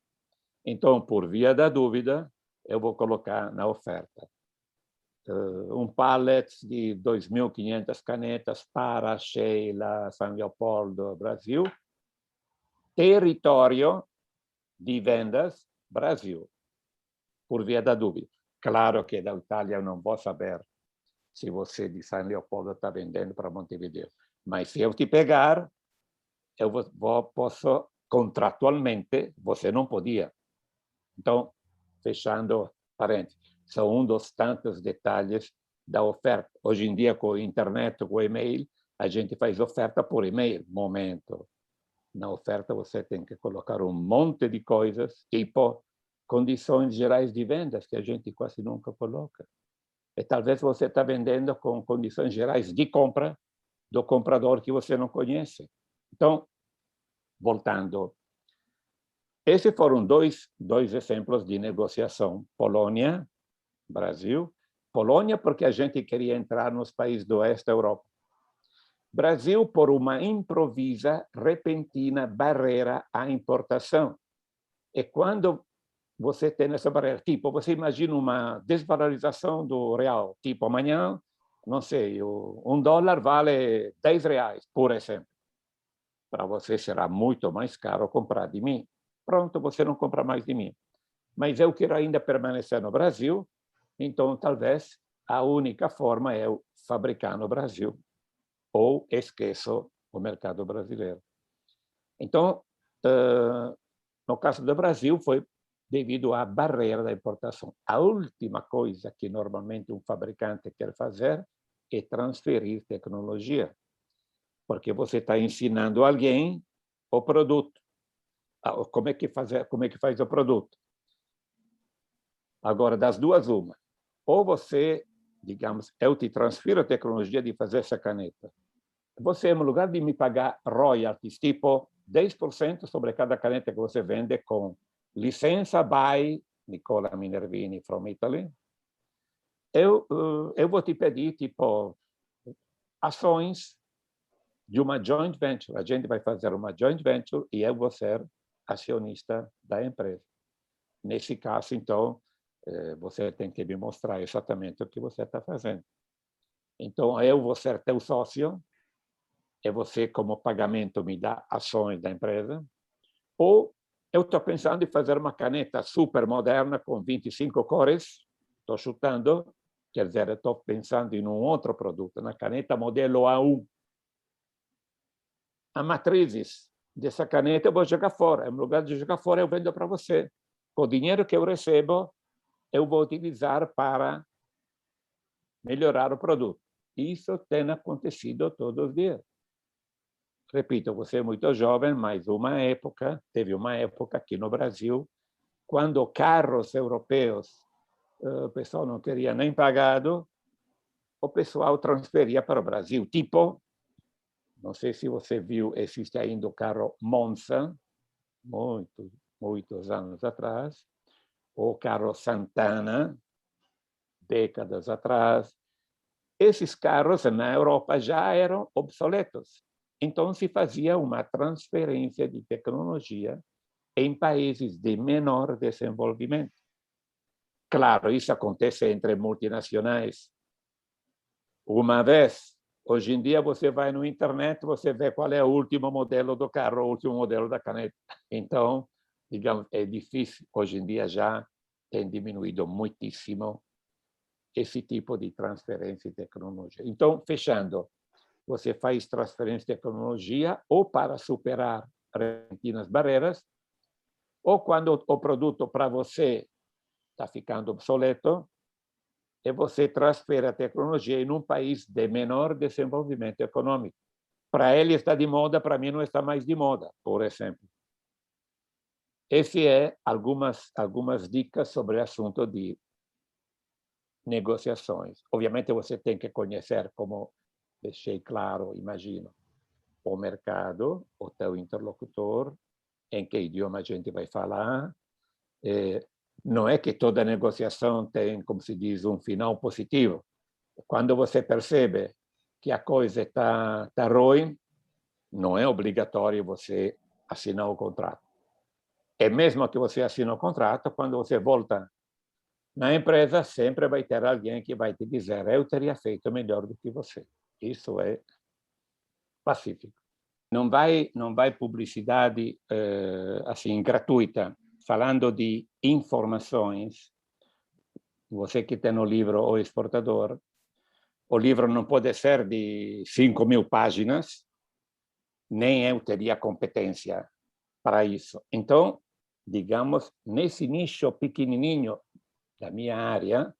Então, por via da dúvida, eu vou colocar na oferta um pallet de 2.500 canetas para Sheila, São Leopoldo, Brasil. Território de vendas, Brasil, por via da dúvida. Claro que da Itália eu não vou saber se você de São Leopoldo está vendendo para Montevideo. Mas se eu te pegar, eu posso, contratualmente, você não podia. Então, fechando parênteses, são um dos tantos detalhes da oferta. Hoje em dia, com a internet, com o e-mail, a gente faz oferta por e-mail. Momento. Na oferta, você tem que colocar um monte de coisas, tipo condições gerais de vendas, que a gente quase nunca coloca. E talvez você está vendendo com condições gerais de compra do comprador que você não conhece. Então, voltando, esses foram dois exemplos de negociação. Polônia, Brasil. Polônia, porque a gente queria entrar nos países do oeste da Europa. Brasil, por uma improvisa, repentina barreira à importação. E quando você tem essa barreira, tipo, você imagina uma desvalorização do real, tipo, amanhã, não sei, $1 vale R$10, por exemplo. Para você será muito mais caro comprar de mim. Pronto, você não compra mais de mim. Mas eu quero ainda permanecer no Brasil, então talvez a única forma é eu fabricar no Brasil ou esqueço o mercado brasileiro. Então, no caso do Brasil, foi devido à barreira da importação. A última coisa que normalmente um fabricante quer fazer é transferir tecnologia, porque você está ensinando alguém o produto. Como é que faz o produto? Agora, das duas, uma. Ou você, digamos, eu te transfiro a tecnologia de fazer essa caneta. Você, no lugar de me pagar royalties, tipo 10% sobre cada caneta que você vende com licença by Nicola Minervini from Italy, eu vou te pedir, tipo, ações de uma joint venture. A gente vai fazer uma joint venture e eu vou ser acionista da empresa. Nesse caso, então, você tem que me mostrar exatamente o que você está fazendo. Então, eu vou ser teu sócio, e você, como pagamento, me dá ações da empresa, ou eu estou pensando em fazer uma caneta super moderna com 25 cores, estou chutando, quer dizer, estou pensando em um outro produto, na caneta modelo A1. A matrizes dessa caneta eu vou jogar fora. No lugar de jogar fora, eu vendo para você. Com o dinheiro que eu recebo, eu vou utilizar para melhorar o produto. Isso tem acontecido todos os dias. Repito, você é muito jovem, mas teve uma época aqui no Brasil, quando carros europeus, o pessoal não queria nem pagado, o pessoal transferia para o Brasil. Tipo, não sei se você viu, existe ainda o carro Monza, muitos anos atrás, o carro Santana, décadas atrás. Esses carros na Europa já eram obsoletos. Então, se fazia uma transferência de tecnologia em países de menor desenvolvimento. Claro, isso acontece entre multinacionais. Uma vez, hoje em dia, você vai na internet, você vê qual é o último modelo do carro, o último modelo da caneta. Então, digamos, é difícil. Hoje em dia já tem diminuído muitíssimo esse tipo de transferência de tecnologia. Então, fechando, você faz transferência de tecnologia ou para superar repentinas barreiras, ou quando o produto para você está ficando obsoleto, e você transfere a tecnologia em um país de menor desenvolvimento econômico. Para ele está de moda, para mim não está mais de moda, por exemplo. Esse é algumas dicas sobre o assunto de negociações. Obviamente, você tem que conhecer, como deixei claro, imagino, o mercado, o teu interlocutor, em que idioma a gente vai falar. Não é que toda negociação tem, como se diz, um final positivo. Quando você percebe que a coisa está ruim, não é obrigatório você assinar o contrato. E mesmo que você assine o contrato, quando você volta na empresa, sempre vai ter alguém que vai te dizer: eu teria feito melhor do que você. Isso é pacífico. Não vai publicidade assim gratuita, falando de informações. Você que tem o livro O Exportador, o livro não pode ser de 5.000 páginas, nem eu teria competência para isso. Então, digamos, nesse nicho pequenininho da minha área,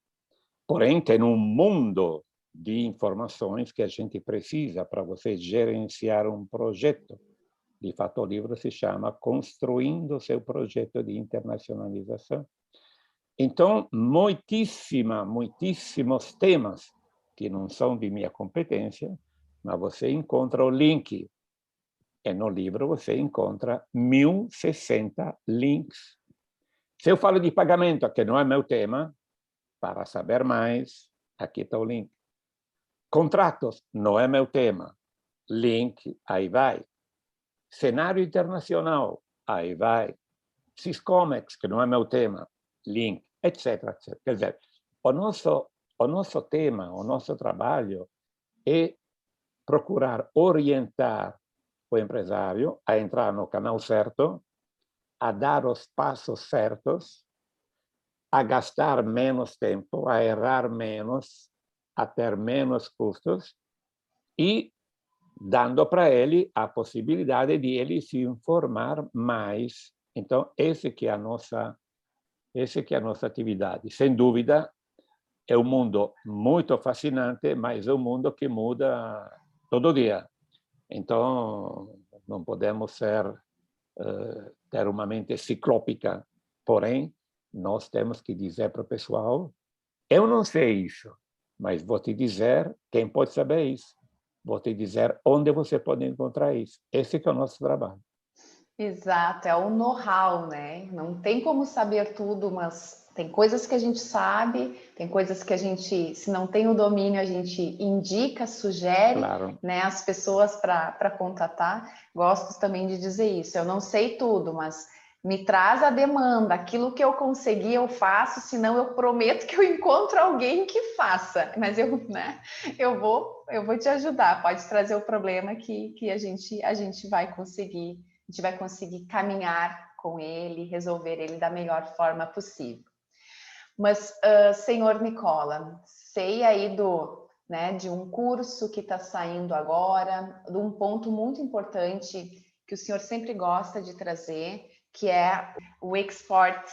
porém tem um mundo de informações que a gente precisa para você gerenciar um projeto. De fato, o livro se chama Construindo seu projeto de internacionalização. Então, muitíssimos temas que não são de minha competência, mas você encontra o link. E no livro você encontra 1.060 links. Se eu falo de pagamento, que não é meu tema, para saber mais, aqui está o link. Contratos, não é meu tema. Link, aí vai. Cenário internacional, aí vai. Syscomex, que não é meu tema. Link, etc, etc. Quer dizer, o nosso tema, o nosso trabalho é procurar orientar o empresário a entrar no canal certo, a dar os passos certos, a gastar menos tempo, a errar menos, a ter menos custos e dando para ele a possibilidade de ele se informar mais. Então, essa que é a nossa atividade. Sem dúvida, é um mundo muito fascinante, mas é um mundo que muda todo dia. Então, não podemos ter uma mente ciclópica. Porém, nós temos que dizer para o pessoal: eu não sei isso, mas vou te dizer quem pode saber isso. Vou te dizer onde você pode encontrar isso. Esse que é o nosso trabalho. Exato, é o know-how, né? Não tem como saber tudo, mas tem coisas que a gente sabe, tem coisas que a gente, se não tem o domínio, a gente indica, sugere, Claro. né, as pessoas para contatar. Gosto também de dizer isso. Eu não sei tudo, mas me traz a demanda, aquilo que eu conseguir eu faço, senão eu prometo que eu encontro alguém que faça. Mas eu vou te ajudar. Pode trazer o problema que a gente vai conseguir. A gente vai conseguir caminhar com ele, resolver ele da melhor forma possível. Mas, senhor Nicola, sei aí de um curso que está saindo agora, de um ponto muito importante que o senhor sempre gosta de trazer, que é o Export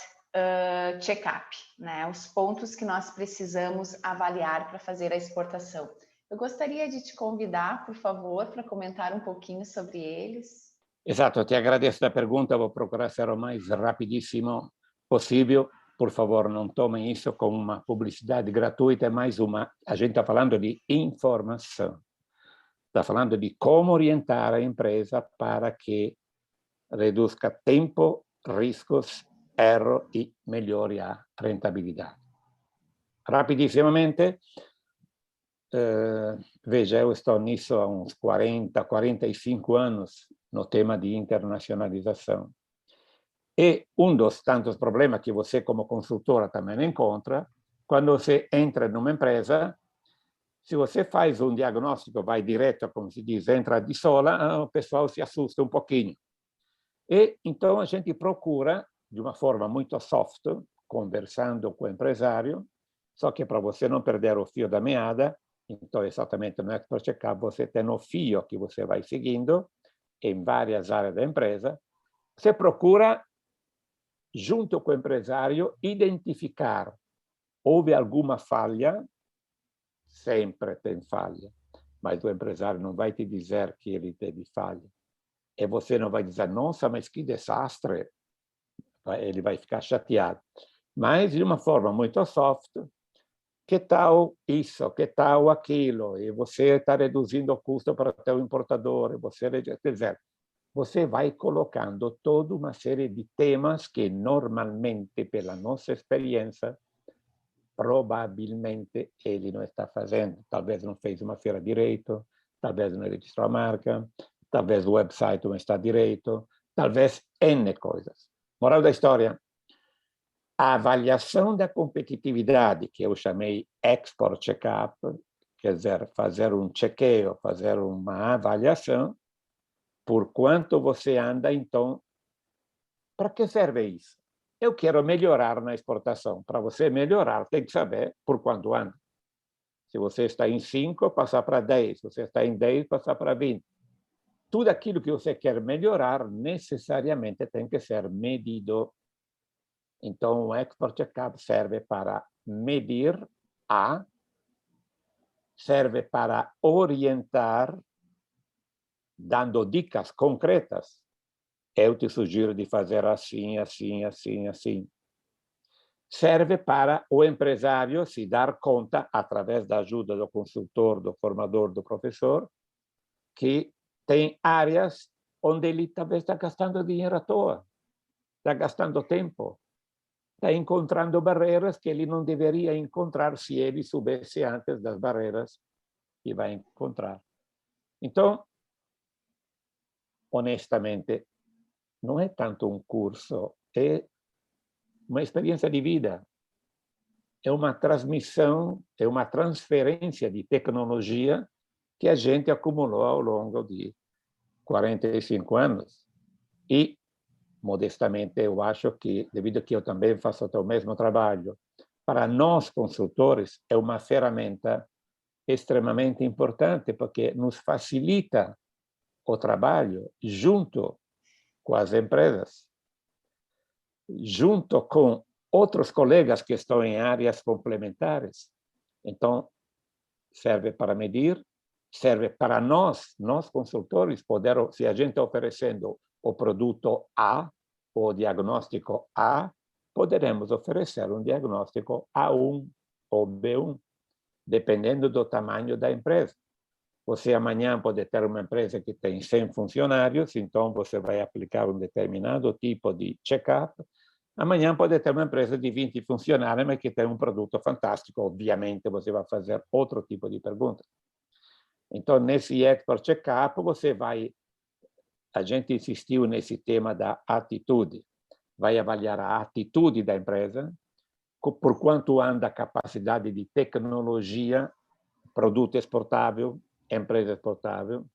Checkup, né? Os pontos que nós precisamos avaliar para fazer a exportação. Eu gostaria de te convidar, por favor, para comentar um pouquinho sobre eles. Exato, eu te agradeço a pergunta, vou procurar ser o mais rapidíssimo possível. Por favor, não tomem isso como uma publicidade gratuita, é mais uma. A gente está falando de informação. Está falando de como orientar a empresa para que reduzca tempo, riscos, erro e melhore a rentabilidade. Rapidissimamente, veja, eu estou nisso há uns 40, 45 anos, no tema de internacionalização. E um dos tantos problemas que você, como consultora, também encontra, quando você entra numa empresa, se você faz um diagnóstico, vai direto, como se diz, entra de sola, o pessoal se assusta um pouquinho. E então a gente procura, de uma forma muito soft, conversando com o empresário, só que para você não perder o fio da meada, então exatamente no Export Checkup você tem o fio que você vai seguindo em várias áreas da empresa, você procura, junto com o empresário, identificar houve alguma falha, sempre tem falha, mas o empresário não vai te dizer que ele teve falha. E você não vai dizer, nossa, mas que desastre. Ele vai ficar chateado. Mas, de uma forma muito soft, que tal isso, que tal aquilo? E você está reduzindo o custo para o teu importador. Quer dizer, você vai colocando toda uma série de temas que, normalmente, pela nossa experiência, probabilmente ele não está fazendo. Talvez não fez uma feira direito, talvez não registrou a marca, talvez o website não está direito, talvez N coisas. Moral da história, a avaliação da competitividade, que eu chamei Export Checkup, quer dizer, fazer um chequeio, fazer uma avaliação, por quanto você anda, então, para que serve isso? Eu quero melhorar na exportação. Para você melhorar, tem que saber por quanto anda. Se você está em 5, passar para 10. Se você está em 10, passar para 20. Tudo aquilo que você quer melhorar, necessariamente tem que ser medido. Então, o Export Checkup serve para medir serve para orientar, dando dicas concretas. Eu te sugiro de fazer assim, assim, assim, assim. Serve para o empresário se dar conta, através da ajuda do consultor, do formador, do professor, que tem áreas onde ele talvez está gastando dinheiro à toa, está gastando tempo, está encontrando barreiras que ele não deveria encontrar se ele soubesse antes das barreiras que vai encontrar. Então, honestamente, não é tanto um curso, é uma experiência de vida. É uma transmissão, é uma transferência de tecnologia que a gente acumulou ao longo de 45 anos. E, modestamente, eu acho que, devido a que eu também faço o mesmo trabalho, para nós consultores é uma ferramenta extremamente importante, porque nos facilita o trabalho junto com as empresas, junto com outros colegas que estão em áreas complementares. Então, serve para medir, serve para nós consultores, poder, se a gente está oferecendo o produto A, o diagnóstico A, poderemos oferecer um diagnóstico A1 ou B1, dependendo do tamanho da empresa. Você amanhã pode ter uma empresa que tem 100 funcionários, então você vai aplicar um determinado tipo de check-up. Amanhã pode ter uma empresa de 20 funcionários, mas que tem um produto fantástico. Obviamente, você vai fazer outro tipo de pergunta. Então, nesse Export Checkup, a gente insistiu nesse tema da atitude. Vai avaliar a atitude da empresa, por quanto anda a capacidade de tecnologia, produto exportável, empresa exportável,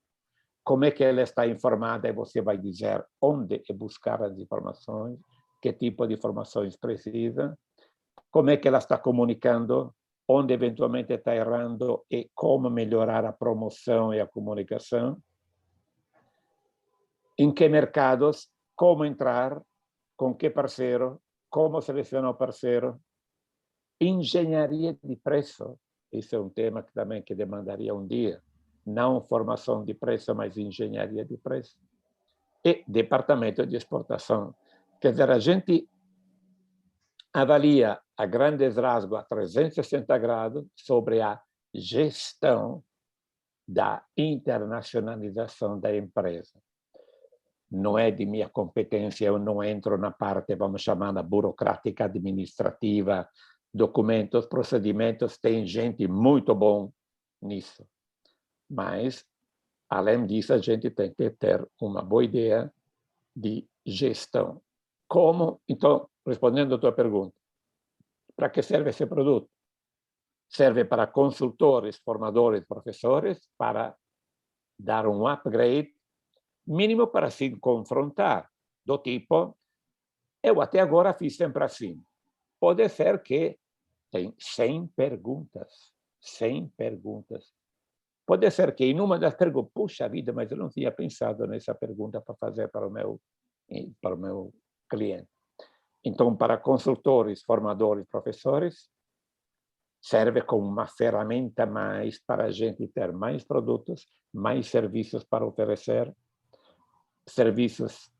como é que ela está informada, e você vai dizer onde buscar as informações, que tipo de informações precisa, como é que ela está comunicando, onde eventualmente está errando e como melhorar a promoção e a comunicação, em que mercados, como entrar, com que parceiro, como selecionar o parceiro, engenharia de preço. Esse é um tema que também demandaria um dia. Não formação de preço, mas engenharia de preço. E departamento de exportação. Quer dizer, a gente avalia a grandes rasgos, a 360 graus, sobre a gestão da internacionalização da empresa. Não é de minha competência, eu não entro na parte, vamos chamar, na burocrática administrativa, documentos, procedimentos, tem gente muito bom nisso. Mas, além disso, a gente tem que ter uma boa ideia de gestão. Como? Então, respondendo à tua pergunta, para que serve esse produto? Serve para consultores, formadores, professores, para dar um upgrade mínimo para se confrontar, do tipo, eu até agora fiz sempre assim. Pode ser que tem 100 perguntas, 100 perguntas. Pode ser que em uma das perguntas, puxa vida, mas eu não tinha pensado nessa pergunta para fazer para o meu cliente. Então, para consultores, formadores, professores, serve como uma ferramenta mais para a gente ter mais produtos, mais serviços para oferecer, serviços,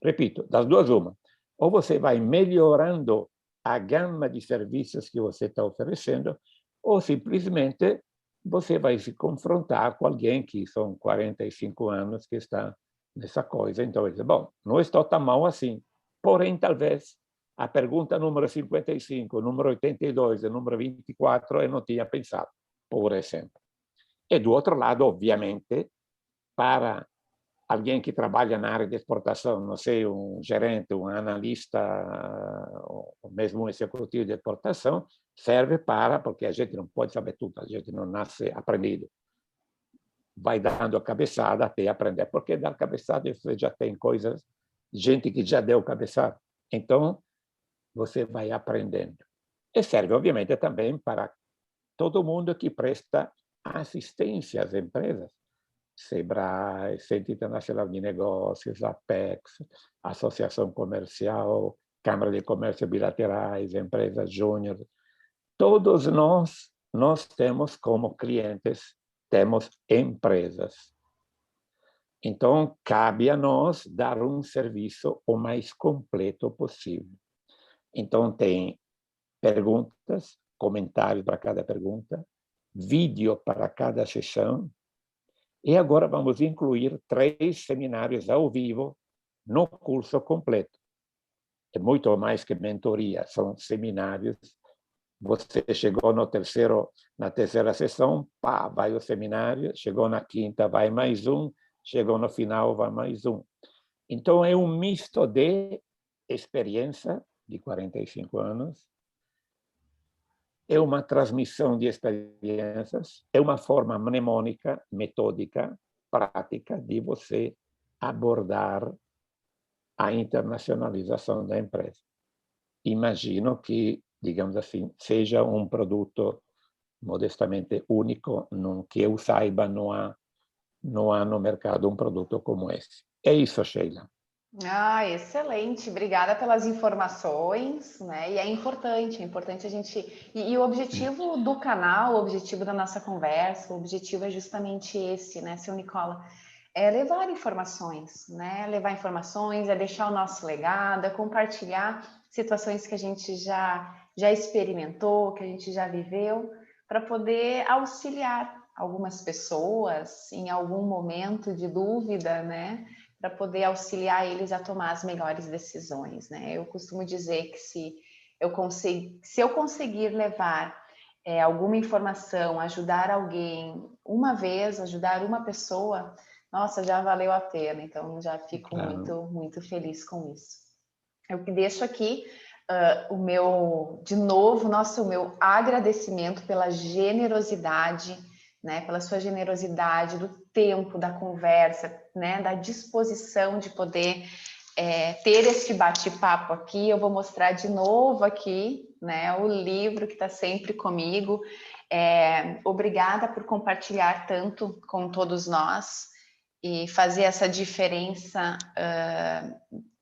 repito, das duas uma. Ou você vai melhorando a gama de serviços que você está oferecendo, ou simplesmente você vai se confrontar com alguém que são 45 anos que está nessa coisa. Então, ele diz, bom, não estou tão mal assim. Porém, talvez, a pergunta número 55, número 82 e número 24, eu não tinha pensado, por exemplo. E do outro lado, obviamente, para alguém que trabalha na área de exportação, não sei, um gerente, um analista, ou mesmo um executivo de exportação, serve porque a gente não pode saber tudo, a gente não nasce aprendido. Vai dando a cabeçada até aprender, porque dar cabeçada você já tem coisas, gente que já deu cabeçada. Então, você vai aprendendo. E serve, obviamente, também para todo mundo que presta assistência às empresas. Sebrae, Centro Internacional de Negócios, Apex, Associação Comercial, Câmara de Comércio Bilaterais, Empresas Júnior. Todos nós temos como clientes, temos empresas. Então, cabe a nós dar um serviço o mais completo possível. Então, tem perguntas, comentários para cada pergunta, vídeo para cada sessão. E agora vamos incluir 3 seminários ao vivo no curso completo. É muito mais que mentoria, são seminários. Você chegou na terceira sessão, pá, vai o seminário, chegou na quinta, vai mais um, chegou no final, vai mais um. Então, é um misto de experiência de 45 anos, é uma transmissão de experiências, é uma forma mnemônica, metódica, prática de você abordar a internacionalização da empresa. Imagino que, digamos assim, seja um produto modestamente único, que eu saiba, não há no mercado um produto como esse. É isso, Sheila. Ah, excelente. Obrigada pelas informações, né? E é importante a gente... E o objetivo do canal, o objetivo da nossa conversa, o objetivo é justamente esse, né, seu Nicola? É levar informações, né? Levar informações, é deixar o nosso legado, é compartilhar situações que a gente já experimentou, que a gente já viveu, para poder auxiliar algumas pessoas em algum momento de dúvida, né? Para poder auxiliar eles a tomar as melhores decisões, né? Eu costumo dizer que se eu conseguir levar alguma informação, ajudar alguém uma vez, ajudar uma pessoa, nossa, já valeu a pena. Então, já fico muito, muito feliz com isso. Eu deixo aqui o meu agradecimento pela generosidade, né, pela sua generosidade, do tempo, da conversa, né, da disposição de poder ter este bate-papo aqui. Eu vou mostrar de novo aqui, né, o livro que está sempre comigo. Obrigada por compartilhar tanto com todos nós e fazer essa diferença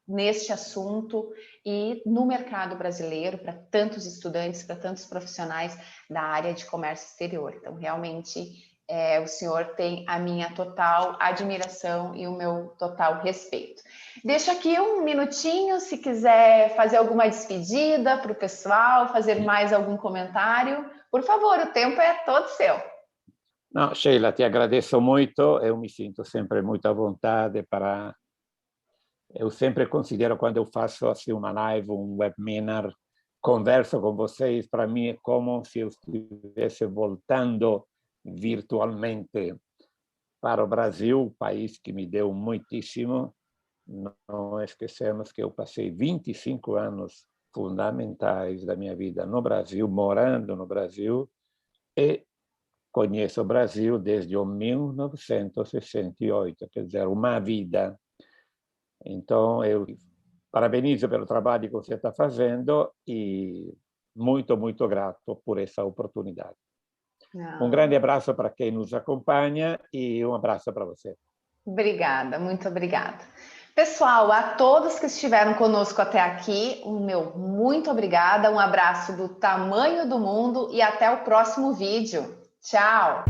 neste assunto e no mercado brasileiro, para tantos estudantes, para tantos profissionais da área de comércio exterior. Então, realmente, o senhor tem a minha total admiração e o meu total respeito. Deixo aqui um minutinho, se quiser fazer alguma despedida para o pessoal, fazer mais algum comentário. Por favor, o tempo é todo seu. Não, Sheila, te agradeço muito. Eu me sinto sempre muito à vontade para... Eu sempre considero, quando eu faço assim uma live, um webinar, converso com vocês, para mim é como se eu estivesse voltando virtualmente para o Brasil, país que me deu muitíssimo. Não esquecemos que eu passei 25 anos fundamentais da minha vida no Brasil, morando no Brasil, e conheço o Brasil desde 1968, quer dizer, uma vida. Então, eu parabenizo pelo trabalho que você está fazendo e muito, muito grato por essa oportunidade. Um grande abraço para quem nos acompanha e um abraço para você. Obrigada, muito obrigada. Pessoal, a todos que estiveram conosco até aqui, o meu muito obrigada, um abraço do tamanho do mundo e até o próximo vídeo. Tchau!